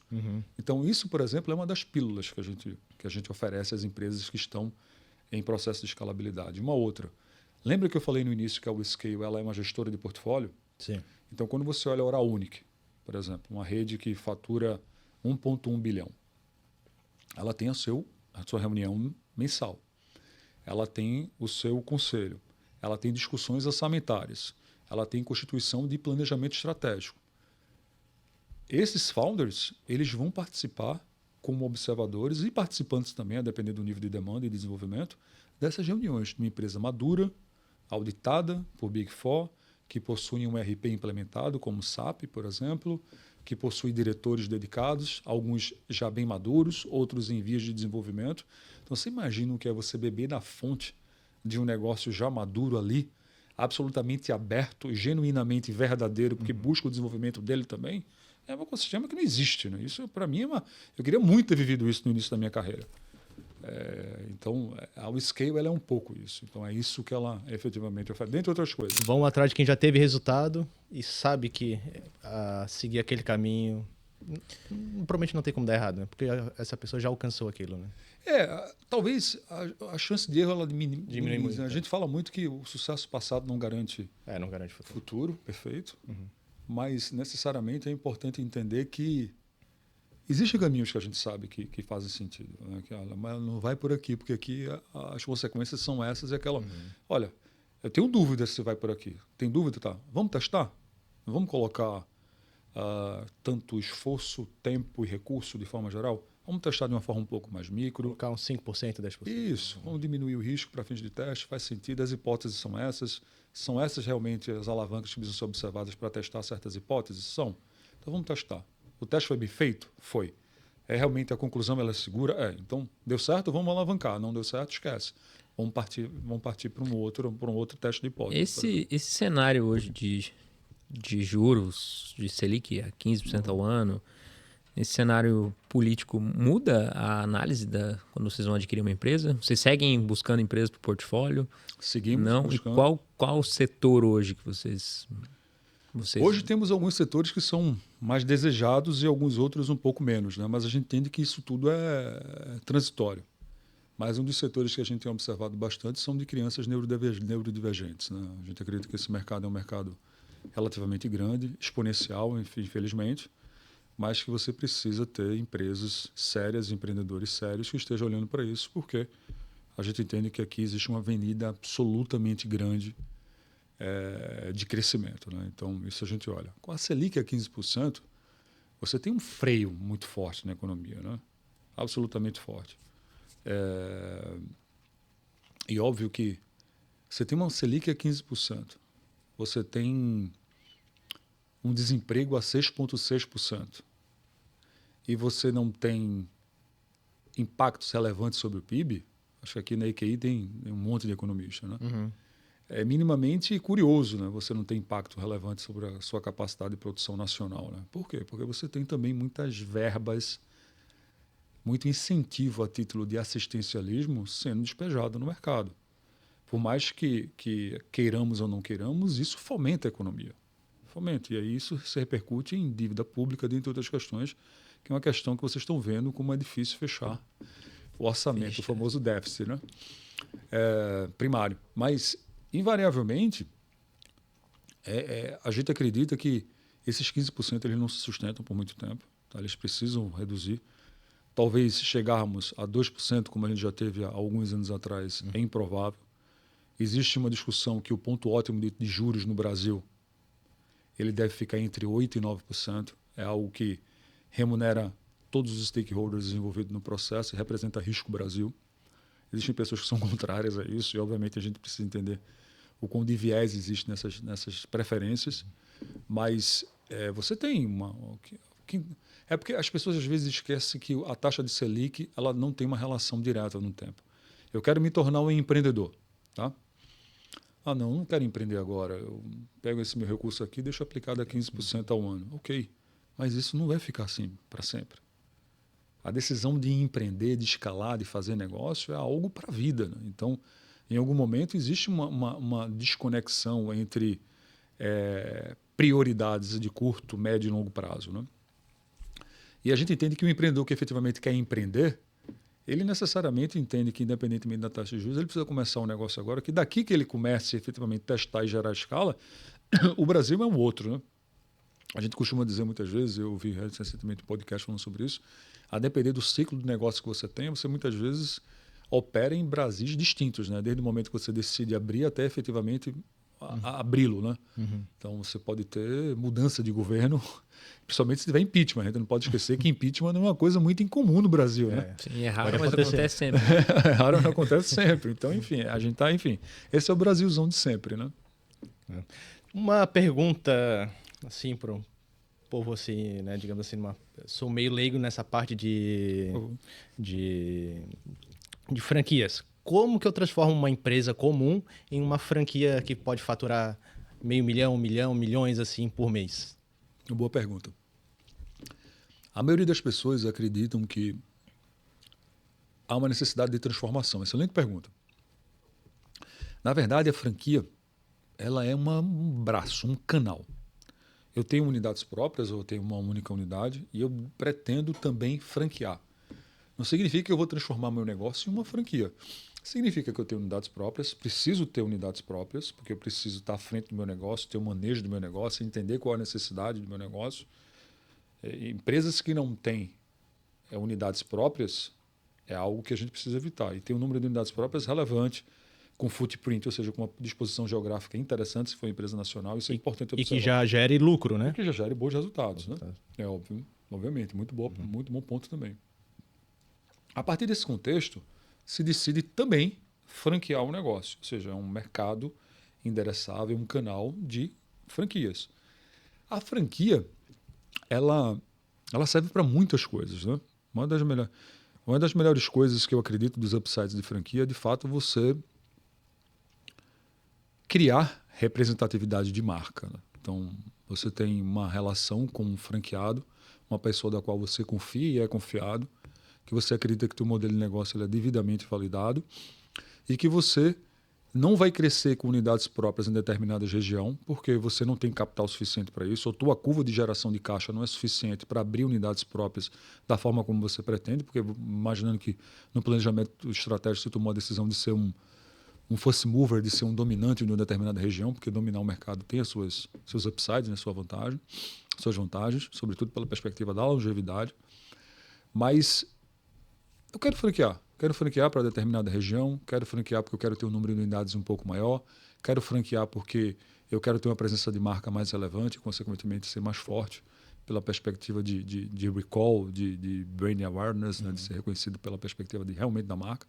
Então, isso, por exemplo, é uma das pílulas que a gente oferece às empresas que estão em processo de escalabilidade. Uma outra. Lembra que eu falei no início que a WeScale ela é uma gestora de portfólio? Sim. Então, quando você olha a Oral Unique, por exemplo, uma rede que fatura 1,1 bilhão, ela tem a sua reunião mensal. Ela tem o seu conselho. Ela tem discussões orçamentárias. Ela tem constituição de planejamento estratégico. Esses founders, eles vão participar como observadores e participantes também, a depender do nível de demanda e de desenvolvimento, dessas reuniões de uma empresa madura, auditada por Big Four, que possui um ERP implementado, como o SAP, por exemplo, que possui diretores dedicados, alguns já bem maduros, outros em vias de desenvolvimento. Então, você imagina o que é você beber na fonte de um negócio já maduro ali, absolutamente aberto, genuinamente verdadeiro, porque busca o desenvolvimento dele também, é um ecossistema que não existe. Né? Isso, para mim, eu queria muito ter vivido isso no início da minha carreira. Então, o scale ela é um pouco isso. Então, é isso que ela efetivamente oferece, dentre outras coisas. Vão atrás de quem já teve resultado e sabe que seguir aquele caminho provavelmente não tem como dar errado, né? Porque essa pessoa já alcançou aquilo, né? Talvez a chance de erro ela Diminui muito. A gente fala muito que o sucesso passado não garante Não garante futuro. futuro, perfeito. Mas necessariamente é importante entender que existem caminhos que a gente sabe que fazem sentido, né? Mas não vai por aqui, porque aqui as consequências são essas e aquela. Olha, eu tenho dúvida se vai por aqui. Tem dúvida? Tá. Vamos testar? Vamos colocar tanto esforço, tempo e recurso de forma geral? Vamos testar de uma forma um pouco mais micro. Colocar uns 5%, 10%. Isso, vamos diminuir o risco para fins de teste, faz sentido, as hipóteses são essas realmente as alavancas que precisam ser observadas para testar certas hipóteses? São. Então vamos testar. O teste foi bem feito? Foi. Realmente a conclusão ela é segura? Então deu certo, vamos alavancar. Não deu certo, esquece. Vamos partir para um outro teste de hipótese. Esse cenário hoje de juros, de Selic a 15% ao ano, esse cenário político muda a análise quando vocês vão adquirir uma empresa? Vocês seguem buscando empresas para o portfólio? Seguimos Não? buscando. E qual o setor hoje que vocês... Hoje temos alguns setores que são mais desejados e alguns outros um pouco menos, né? Mas a gente entende que isso tudo é transitório. Mas um dos setores que a gente tem observado bastante são de crianças neurodivergentes, né? A gente acredita que esse mercado é um mercado relativamente grande, exponencial, infelizmente, mas que você precisa ter empresas sérias, empreendedores sérios que estejam olhando para isso, porque a gente entende que aqui existe uma avenida absolutamente grande de crescimento, né? Então, isso a gente olha. Com a Selic a 15%, você tem um freio muito forte na economia, né? Absolutamente forte. E óbvio que você tem uma Selic a 15%, você tem um desemprego a 6,6%, e você não tem impactos relevantes sobre o PIB, acho que aqui na EQI tem um monte de economistas, né? É minimamente curioso, né? Você não tem impacto relevante sobre a sua capacidade de produção nacional, né? Por quê? Porque você tem também muitas verbas, muito incentivo a título de assistencialismo sendo despejado no mercado. Por mais que queiramos ou não queiramos, isso fomenta a economia. Fomenta. E aí isso se repercute em dívida pública, dentre outras questões, que é uma questão que vocês estão vendo como é difícil fechar o orçamento, o famoso déficit, né? Primário. Mas, invariavelmente, a gente acredita que esses 15% eles não se sustentam por muito tempo. Tá? Eles precisam reduzir. Talvez chegarmos a 2%, como a gente já teve há alguns anos atrás, é improvável. Existe uma discussão que o ponto ótimo de juros no Brasil ele deve ficar entre 8% e 9%. É algo que remunera todos os stakeholders envolvidos no processo e representa risco Brasil. Existem pessoas que são contrárias a isso e, obviamente, a gente precisa entender o quão de viés existe nessas preferências. Mas você tem é porque as pessoas às vezes esquecem que a taxa de Selic ela não tem uma relação direta no tempo. Eu quero me tornar um empreendedor, tá? Não quero empreender agora. Eu pego esse meu recurso aqui e deixo aplicado a 15% ao ano. Ok, mas isso não vai ficar assim para sempre. A decisão de empreender, de escalar, de fazer negócio é algo para a vida, né? Então, em algum momento, existe uma desconexão entre prioridades de curto, médio e longo prazo, né? E a gente entende que o empreendedor que efetivamente quer empreender, ele necessariamente entende que, independentemente da taxa de juros, ele precisa começar um negócio agora, que daqui que ele comece efetivamente a testar e gerar escala, o Brasil é um outro, né? A gente costuma dizer muitas vezes, eu ouvi recentemente um podcast falando sobre isso, a depender do ciclo de negócio que você tem, você muitas vezes opera em Brasis distintos, né? Desde o momento que você decide abrir até efetivamente abri-lo, né? Então você pode ter mudança de governo, principalmente se tiver impeachment. A gente não pode esquecer que impeachment não é uma coisa muito incomum no Brasil, né? Sim, é raro, mas acontece sempre. É raro, mas acontece sempre. Então, enfim, a gente tá, esse é o Brasilzão de sempre, né? Uma pergunta assim pro povo assim, né, digamos assim, sou meio leigo nessa parte de franquias. Como que eu transformo uma empresa comum em uma franquia que pode faturar meio milhão, 1 milhão, milhões assim por mês? Boa pergunta. A maioria das pessoas acreditam que há uma necessidade de transformação. Excelente pergunta. Na verdade, a franquia ela é um braço, um canal. Eu tenho unidades próprias, eu tenho uma única unidade e eu pretendo também franquear. Não significa que eu vou transformar meu negócio em uma franquia. Significa que eu tenho unidades próprias, preciso ter unidades próprias, porque eu preciso estar à frente do meu negócio, ter o manejo do meu negócio, entender qual é a necessidade do meu negócio. Empresas que não têm unidades próprias é algo que a gente precisa evitar. E ter um número de unidades próprias relevante, com footprint, ou seja, com uma disposição geográfica interessante, se for uma empresa nacional, isso é importante observar. E que já gere lucro, né? E que já gere bons resultados, né? É óbvio, obviamente, muito bom ponto também. A partir desse contexto, se decide também franquear um negócio, ou seja, é um mercado endereçável, um canal de franquias. A franquia, ela serve para muitas coisas, né? Uma das melhores coisas que eu acredito dos upsides de franquia é, de fato, você criar representatividade de marca, né? Então, você tem uma relação com um franqueado, uma pessoa da qual você confia e é confiado, que você acredita que o modelo de negócio ele é devidamente validado e que você não vai crescer com unidades próprias em determinada região porque você não tem capital suficiente para isso, ou tua curva de geração de caixa não é suficiente para abrir unidades próprias da forma como você pretende, porque imaginando que no planejamento estratégico você tomou a decisão de ser um first mover, de ser um dominante de uma determinada região, porque dominar o mercado tem seus upsides, né, suas vantagens, sobretudo pela perspectiva da longevidade. Mas eu quero franquear para determinada região, quero franquear porque eu quero ter um número de unidades um pouco maior, quero franquear porque eu quero ter uma presença de marca mais relevante e, consequentemente, ser mais forte pela perspectiva de recall, de brand awareness, né, de ser reconhecido pela perspectiva realmente da marca.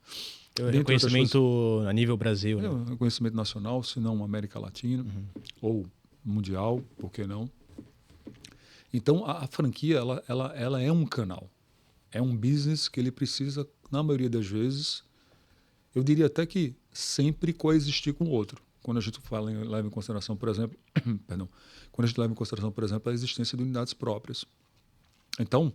Reconhecimento a nível Brasil, né? Reconhecimento nacional, se não América Latina, ou mundial, por que não? Então, a franquia ela é um canal. É um business que ele precisa, na maioria das vezes, eu diria até que sempre coexistir com o outro. Quando a gente leva em consideração, por exemplo, a existência de unidades próprias. Então,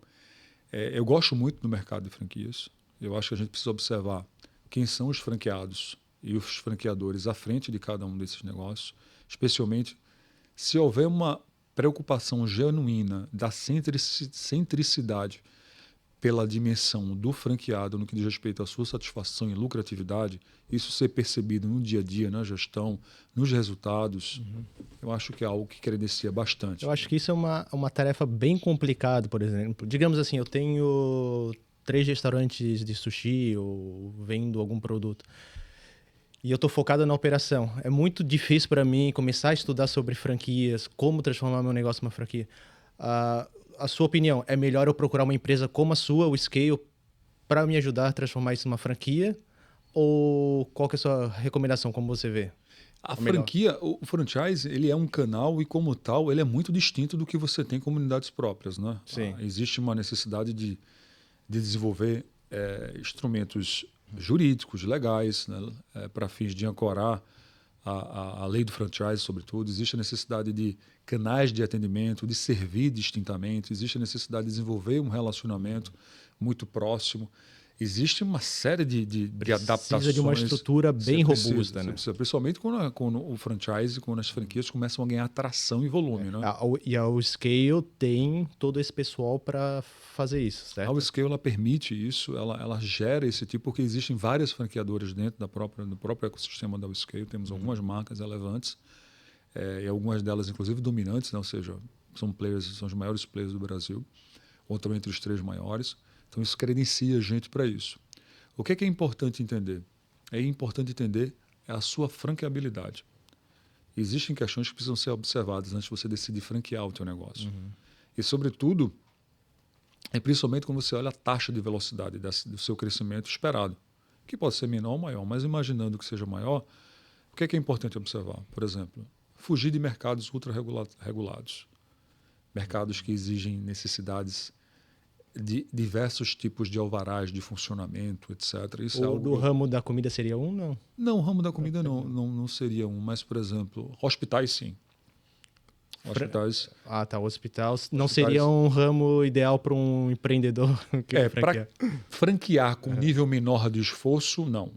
eu gosto muito do mercado de franquias. Eu acho que a gente precisa observar quem são os franqueados e os franqueadores à frente de cada um desses negócios, especialmente se houver uma preocupação genuína da centricidade pela dimensão do franqueado no que diz respeito à sua satisfação e lucratividade, isso ser percebido no dia a dia, na gestão, nos resultados, eu acho que é algo que credencia bastante. Eu acho que isso é uma tarefa bem complicada, por exemplo. Digamos assim, eu tenho 3 restaurantes de sushi ou vendo algum produto e eu estou focado na operação. É muito difícil para mim começar a estudar sobre franquias, como transformar meu negócio numa franquia. A sua opinião, é melhor eu procurar uma empresa como a sua, o Scale, para me ajudar a transformar isso numa franquia? Ou qual que é a sua recomendação, como você vê? A franquia, o franchise, ele é um canal e, como tal, ele é muito distinto do que você tem como unidades próprias, né? Sim. Existe uma necessidade de desenvolver instrumentos jurídicos, legais, né? Para fins de ancorar a lei do franchise, sobretudo. Existe a necessidade de canais de atendimento, de servir distintamente. Existe a necessidade de desenvolver um relacionamento muito próximo. Existe uma série de adaptações. Precisa de uma estrutura bem robusta, né? Principalmente quando o franchise, quando as franquias começam a ganhar atração e volume, né? E a Scale tem todo esse pessoal para fazer isso, certo? A Scale ela permite isso, ela gera esse tipo, porque existem várias franqueadoras dentro do próprio ecossistema da Scale. Temos algumas marcas relevantes, e algumas delas, inclusive, dominantes, né? Ou seja, são os maiores players do Brasil, ou estão entre os 3 maiores. Então, isso credencia a gente para isso. O que é importante entender? É importante entender a sua franqueabilidade. Existem questões que precisam ser observadas antes de você decidir franquear o teu negócio. E, sobretudo, principalmente quando você olha a taxa de velocidade do seu crescimento esperado, que pode ser menor ou maior, mas imaginando que seja maior, o que é importante observar? Por exemplo, fugir de mercados ultra-regulados. Mercados que exigem necessidades de diversos tipos de alvarás de funcionamento, etc. Isso do ramo da comida seria um, não? Não, o ramo da comida não seria um, mas, por exemplo, hospitais sim. Hospitais. Ah, tá. Hospital não seria um ramo ideal para um empreendedor que Para franquear com nível menor de esforço, não.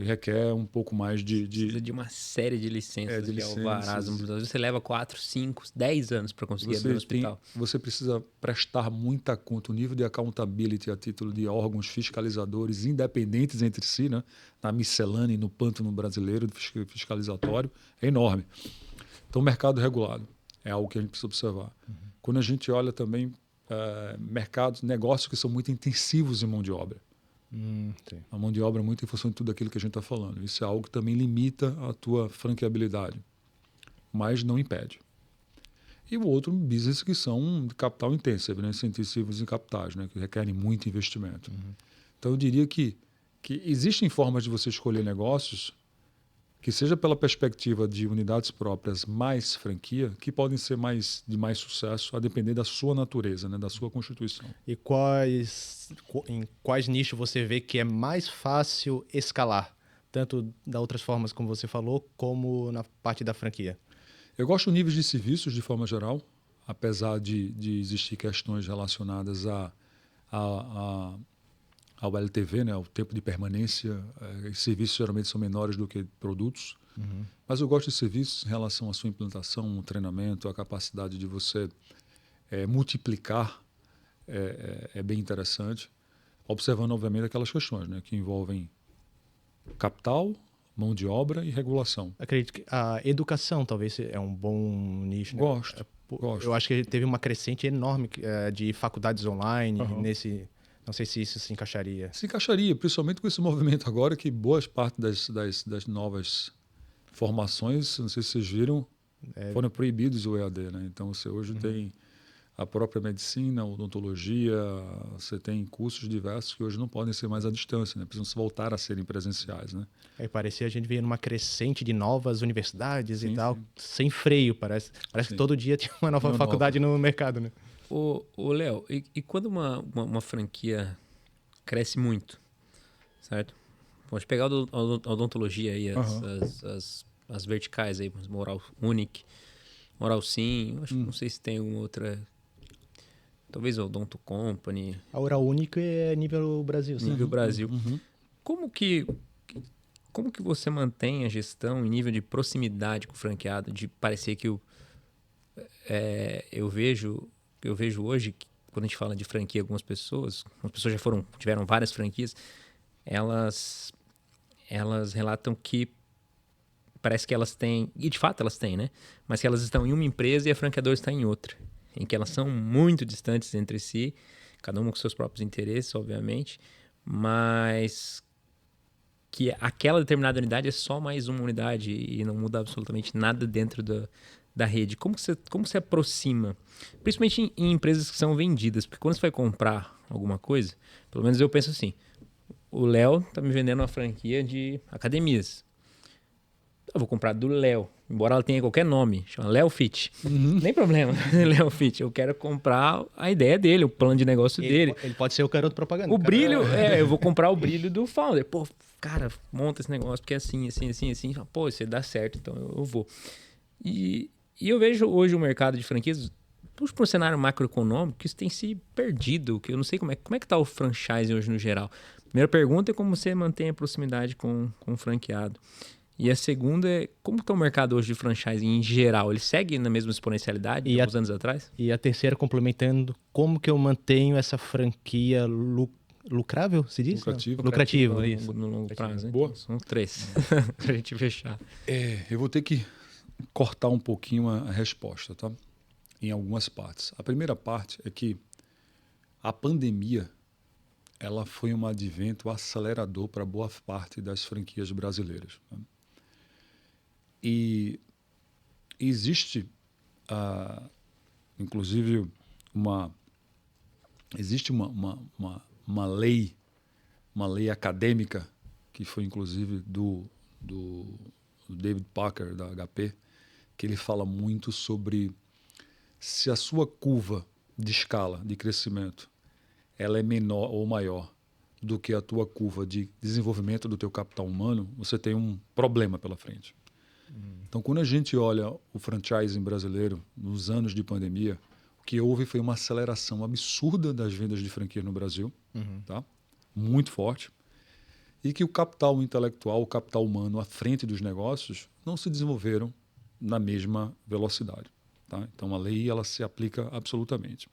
Requer um pouco mais Precisa de uma série de licenças, de alvarás. Você leva 4, 5, 10 anos para conseguir abrir um hospital. Você precisa prestar muita conta. O nível de accountability a título de órgãos fiscalizadores independentes entre si, né? Na miscelânea e no pântano brasileiro fiscalizatório, é enorme. Então, mercado regulado é algo que a gente precisa observar. Quando a gente olha também mercados, negócios que são muito intensivos em mão de obra. A mão de obra é muito em função de tudo aquilo que a gente está falando. Isso é algo que também limita a tua franqueabilidade, mas não impede. E o outro, business que são de capital intensivo, né? Intensivos em capitais, né? Que requerem muito investimento. Então, eu diria que existem formas de você escolher negócios que seja pela perspectiva de unidades próprias mais franquia, que podem ser de mais sucesso, a depender da sua natureza, né, da sua constituição. E em quais nichos você vê que é mais fácil escalar? Tanto das outras formas, como você falou, como na parte da franquia. Eu gosto do nível de serviços, de forma geral, apesar de existir questões relacionadas ao LTV, né, o tempo de permanência. Serviços geralmente são menores do que produtos, mas eu gosto de serviços em relação à sua implantação, o treinamento, a capacidade de você multiplicar é bem interessante, observando, obviamente, aquelas questões, né, que envolvem capital, mão de obra e regulação. Acredito que a educação talvez é um bom nicho. Né? Gosto. Eu acho que teve uma crescente enorme de faculdades online nesse... Não sei se isso se encaixaria. Se encaixaria, principalmente com esse movimento agora que boas partes das novas formações, não sei se vocês viram, foram proibidos o EAD, né? Então você hoje tem a própria medicina, odontologia, você tem cursos diversos que hoje não podem ser mais à distância, né? Precisam voltar a serem presenciais, né? Aí parecia a gente via numa crescente de novas universidades e tal, sem freio, parece que todo dia tinha uma nova faculdade no mercado, né? Ô Léo, e quando uma franquia cresce muito, certo? Vamos pegar a odontologia aí, as verticais aí, Moral Unique, Moral Sim, acho que não sei se tem alguma outra, talvez o Odonto Company. A Oral Unique é nível Brasil. Sim. Nível Brasil. Como que você mantém a gestão em nível de proximidade com o franqueado, de parecer que eu vejo hoje, que quando a gente fala de franquia, algumas pessoas já tiveram várias franquias, elas relatam que parece que elas têm, e de fato elas têm, né? Mas que elas estão em uma empresa e a franqueadora está em outra, em que elas são muito distantes entre si, cada uma com seus próprios interesses, obviamente, mas que aquela determinada unidade é só mais uma unidade e não muda absolutamente nada dentro da rede. Como você aproxima? Principalmente em empresas que são vendidas. Porque quando você vai comprar alguma coisa, pelo menos eu penso assim, o Léo está me vendendo uma franquia de academias. Eu vou comprar do Léo, embora ela tenha qualquer nome, chama Léo Fit. Nem problema, Léo Fit. Eu quero comprar a ideia dele, o plano de negócio dele. Ele pode ser o garoto propaganda. O brilho, eu vou comprar o brilho do founder. Pô, cara, monta esse negócio, porque é assim. Pô, isso dá certo, então eu vou. E eu vejo hoje o mercado de franquias, puxa para um cenário macroeconômico, que isso tem se perdido, que eu não sei como é que está o franchising hoje no geral. Primeira pergunta é como você mantém a proximidade com o franqueado. E a segunda é como está o mercado hoje de franchising em geral? Ele segue na mesma exponencialidade de alguns anos atrás? E a terceira, complementando, como que eu mantenho essa franquia lucrável, se diz? Lucrativo, isso. No longo prazo, né? Boa. São 3, para a gente fechar. Eu vou ter que cortar um pouquinho a resposta, tá? Em algumas partes. A primeira parte é que a pandemia ela foi um advento acelerador para boa parte das franquias brasileiras. Tá? E existe, inclusive, uma lei acadêmica que foi, inclusive, do David Parker, da HP, que ele fala muito sobre se a sua curva de escala, de crescimento, ela é menor ou maior do que a tua curva de desenvolvimento do teu capital humano, você tem um problema pela frente. Então, quando a gente olha o franchising brasileiro nos anos de pandemia, o que houve foi uma aceleração absurda das vendas de franquia no Brasil, tá? Muito forte, e que o capital intelectual, o capital humano à frente dos negócios não se desenvolveram na mesma velocidade. Tá? Então, a lei ela se aplica absolutamente.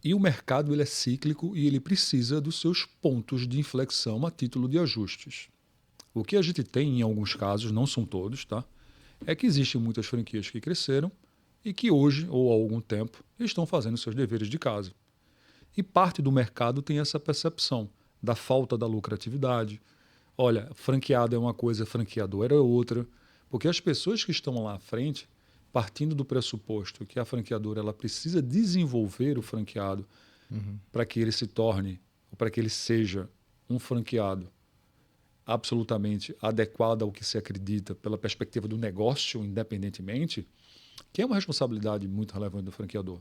E o mercado ele é cíclico e ele precisa dos seus pontos de inflexão a título de ajustes. O que a gente tem em alguns casos, não são todos, tá? É que existem muitas franquias que cresceram e que hoje, ou há algum tempo, estão fazendo seus deveres de casa. E parte do mercado tem essa percepção da falta da lucratividade. Olha, franqueado é uma coisa, franqueador é outra. Porque as pessoas que estão lá à frente, partindo do pressuposto que a franqueadora ela precisa desenvolver o franqueado para que ele se torne, ou para que ele seja um franqueado absolutamente adequado ao que se acredita pela perspectiva do negócio, independentemente, que é uma responsabilidade muito relevante do franqueador.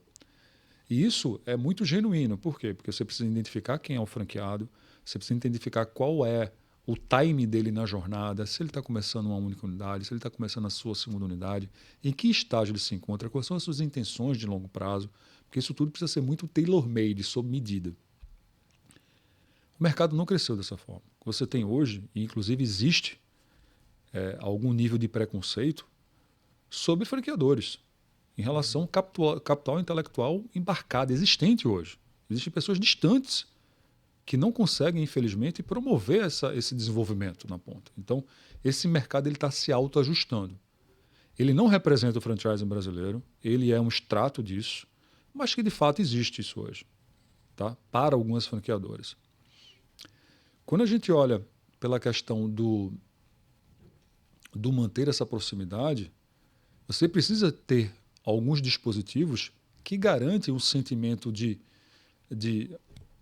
E isso é muito genuíno. Por quê? Porque você precisa identificar quem é o franqueado, você precisa identificar qual é o time dele na jornada, se ele está começando uma única unidade, se ele está começando a sua segunda unidade, em que estágio ele se encontra, quais são as suas intenções de longo prazo, porque isso tudo precisa ser muito tailor-made, sob medida. O mercado não cresceu dessa forma. O que você tem hoje, e inclusive existe algum nível de preconceito sobre franqueadores, em relação ao capital intelectual embarcado, existente hoje. Existem pessoas distantes que não conseguem, infelizmente, promover esse desenvolvimento na ponta. Então, esse mercado está se autoajustando. Ele não representa o franchising brasileiro, ele é um extrato disso, mas que, de fato, existe isso hoje, tá? Para algumas franqueadoras. Quando a gente olha pela questão do manter essa proximidade, você precisa ter alguns dispositivos que garantem um sentimento de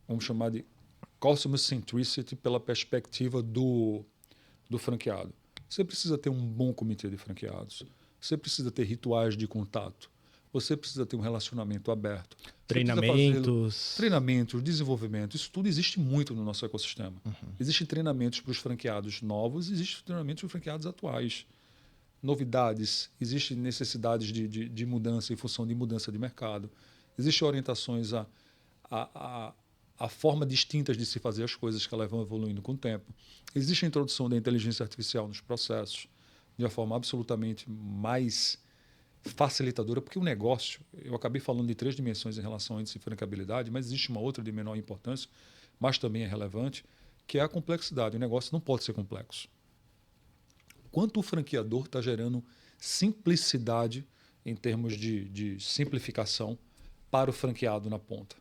vamos chamar de customer centricity pela perspectiva do franqueado. Você precisa ter um bom comitê de franqueados. Você precisa ter rituais de contato. Você precisa ter um relacionamento aberto. Treinamentos, desenvolvimento. Isso tudo existe muito no nosso ecossistema. Existem treinamentos para os franqueados novos, existem treinamentos para os franqueados atuais. Novidades, existem necessidades de mudança em função de mudança de mercado. Existem orientações a forma distintas de se fazer as coisas que elas vão evoluindo com o tempo. Existe a introdução da inteligência artificial nos processos de uma forma absolutamente mais facilitadora, porque o negócio, eu acabei falando de 3 dimensões em relação a índice de franqueabilidade, mas existe uma outra de menor importância, mas também é relevante, que é a complexidade. O negócio não pode ser complexo. Quanto o franqueador está gerando simplicidade em termos de simplificação para o franqueado na ponta.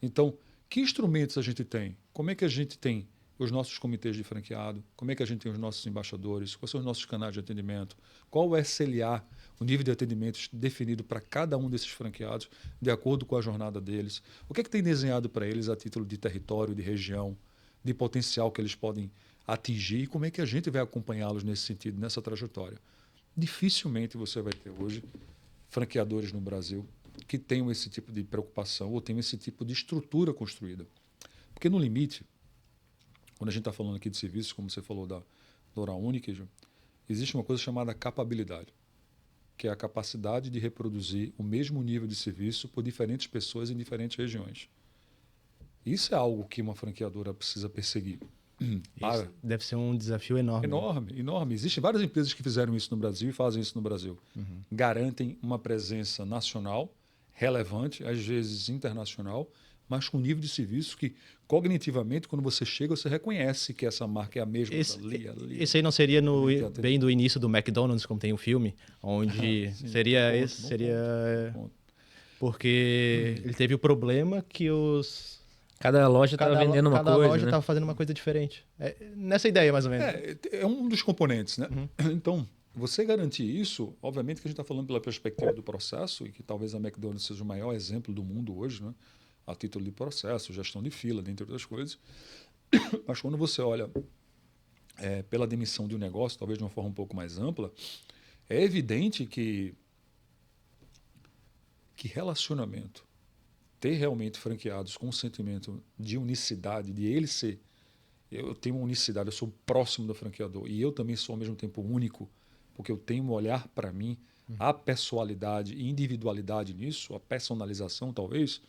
Então, que instrumentos a gente tem? Como é que a gente tem os nossos comitês de franqueado? Como é que a gente tem os nossos embaixadores? Quais são os nossos canais de atendimento? Qual o SLA, o nível de atendimento definido para cada um desses franqueados, de acordo com a jornada deles? O que é que tem desenhado para eles a título de território, de região, de potencial que eles podem atingir? E como é que a gente vai acompanhá-los nesse sentido, nessa trajetória? Dificilmente você vai ter hoje franqueadores no Brasil que tenham esse tipo de preocupação ou tenham esse tipo de estrutura construída. Porque, no limite, quando a gente está falando aqui de serviços, como você falou da Oral Unique, existe uma coisa chamada capabilidade, que é a capacidade de reproduzir o mesmo nível de serviço por diferentes pessoas em diferentes regiões. Isso é algo que uma franqueadora precisa perseguir. Isso deve ser um desafio enorme. Enorme, enorme. Existem várias empresas que fizeram isso no Brasil e fazem isso no Brasil. Garantem uma presença nacional, relevante, às vezes internacional, mas com nível de serviço que, cognitivamente, quando você chega, você reconhece que essa marca é a mesma. Esse aí não seria bem do início do McDonald's, como tem um filme, onde sim, seria bom esse, ponto, seria... bom ponto. Porque ele teve o problema que Cada loja estava vendendo uma coisa, Cada loja né? estava fazendo uma coisa diferente. Nessa ideia, mais ou menos. É um dos componentes, né? Então, você garantir isso, obviamente que a gente está falando pela perspectiva do processo, e que talvez a McDonald's seja o maior exemplo do mundo hoje, né? A título de processo, gestão de fila, dentre outras coisas. Mas quando você olha pela dimensão de um negócio, talvez de uma forma um pouco mais ampla, é evidente que relacionamento, ter realmente franqueados com um sentimento de unicidade, de ele ser eu tenho uma unicidade, eu sou próximo do franqueador. E eu também sou, ao mesmo tempo, único, porque eu tenho um olhar para mim, a pessoalidade e individualidade nisso, a personalização, talvez,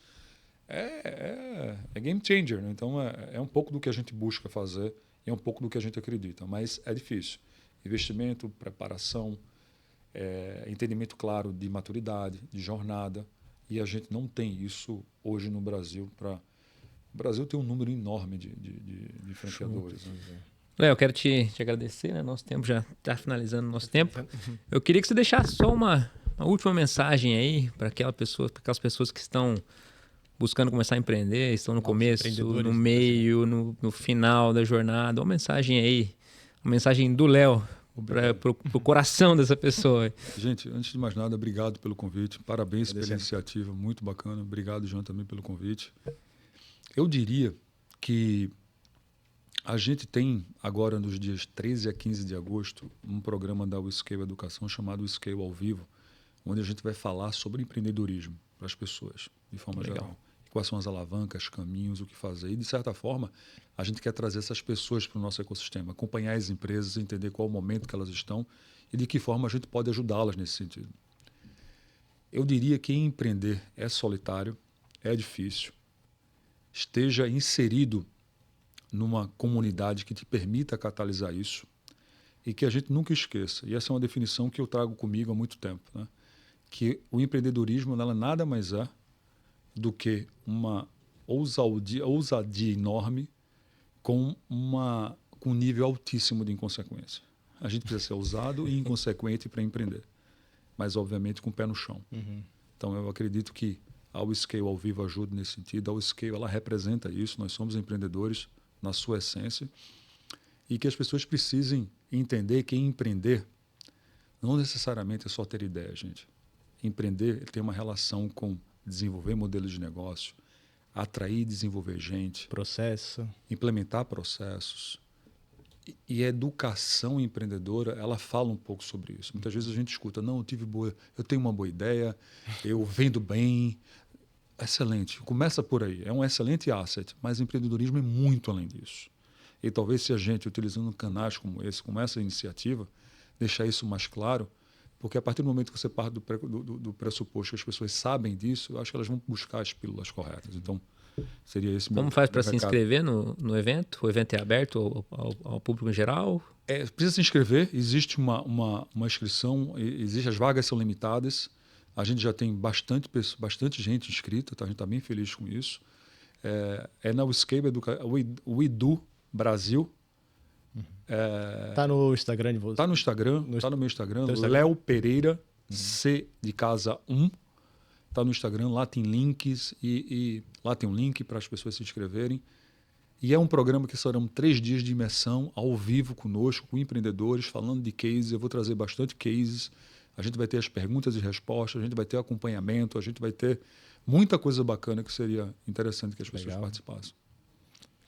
é game changer. Né? Então, é um pouco do que a gente busca fazer e é um pouco do que a gente acredita. Mas é difícil. Investimento, preparação, entendimento claro de maturidade, de jornada. E a gente não tem isso hoje no Brasil. O Brasil tem um número enorme de franqueadores. Né? Léo, eu quero te agradecer, né? Nosso tempo já está finalizando nosso tempo. Eu queria que você deixasse só uma última mensagem aí para aquelas pessoas que estão buscando começar a empreender, estão no começo, no meio, no final da jornada. Uma mensagem aí, uma mensagem do Léo para o coração dessa pessoa. Gente, antes de mais nada, obrigado pelo convite. Parabéns pela iniciativa, muito bacana. Obrigado, João, também pelo convite. Eu diria que a gente tem agora, nos dias 13 a 15 de agosto, um programa da WeScale Educação chamado WeScale ao Vivo, onde a gente vai falar sobre empreendedorismo para as pessoas, de forma geral. Quais são as alavancas, caminhos, o que fazer. E, de certa forma, a gente quer trazer essas pessoas para o nosso ecossistema, acompanhar as empresas, entender qual o momento que elas estão e de que forma a gente pode ajudá-las nesse sentido. Eu diria que empreender é solitário, é difícil. Esteja inserido numa comunidade que te permita catalisar isso e que a gente nunca esqueça. E essa é uma definição que eu trago comigo há muito tempo, né? Que o empreendedorismo ela nada mais é do que uma ousadia enorme com um nível altíssimo de inconsequência. A gente precisa ser ousado e inconsequente para empreender, mas obviamente com o pé no chão. Então eu acredito que a WeScale ao vivo ajuda nesse sentido. A WeScale ela representa isso, nós somos empreendedores na sua essência e que as pessoas precisem entender que empreender não necessariamente é só ter ideia, gente. Empreender tem uma relação com desenvolver modelos de negócio, atrair e desenvolver gente, implementar processos. E a educação empreendedora, ela fala um pouco sobre isso. Muitas vezes a gente escuta, não, eu tenho uma boa ideia, eu vendo bem. Excelente, começa por aí. É um excelente asset, mas empreendedorismo é muito além disso. E talvez se a gente, utilizando canais como esse, como essa iniciativa, deixar isso mais claro, porque a partir do momento que você parte do pressuposto que as pessoas sabem disso, eu acho que elas vão buscar as pílulas corretas. Então, seria esse meu Como faz para se recado. inscrever no evento? O evento é aberto ao público em geral? Precisa se inscrever, existe uma inscrição, as vagas são limitadas. A gente já tem bastante gente inscrita, tá? A gente está bem feliz com isso. É na WeScale o Edu Brasil. Tá no Instagram de vocês? Está no Instagram, está no meu Instagram, Léo Pereira, C de casa 1. Está no Instagram, lá tem links e lá tem um link para as pessoas se inscreverem. E é um programa que serão 3 dias de imersão ao vivo conosco, com empreendedores, falando de cases. Eu vou trazer bastante cases. A gente vai ter as perguntas e respostas, a gente vai ter acompanhamento, a gente vai ter muita coisa bacana que seria interessante que as pessoas participassem.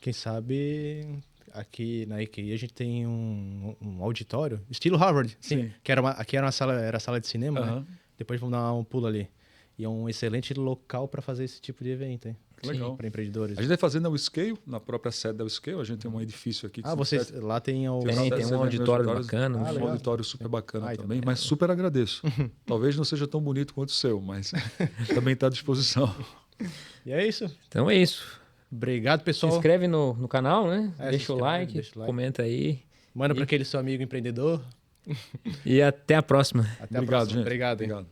Quem sabe aqui na EQI a gente tem um auditório, estilo Harvard, sim. Que aqui era a sala de cinema, né? Depois vamos dar um pulo ali. E é um excelente local para fazer esse tipo de evento, hein? Legal. Para empreendedores. A gente vai fazer na WeScale, na própria sede da WeScale. A gente tem um edifício aqui. Vocês lá tem tem um auditório bacana. Um auditório super bacana também, mas super agradeço. Talvez não seja tão bonito quanto o seu, mas também está à disposição. E é isso. Então é isso. Obrigado, pessoal. Se inscreve no canal, né? Deixa o like, comenta aí. Manda para aquele seu amigo empreendedor. E até a próxima. Obrigado, gente. Obrigado.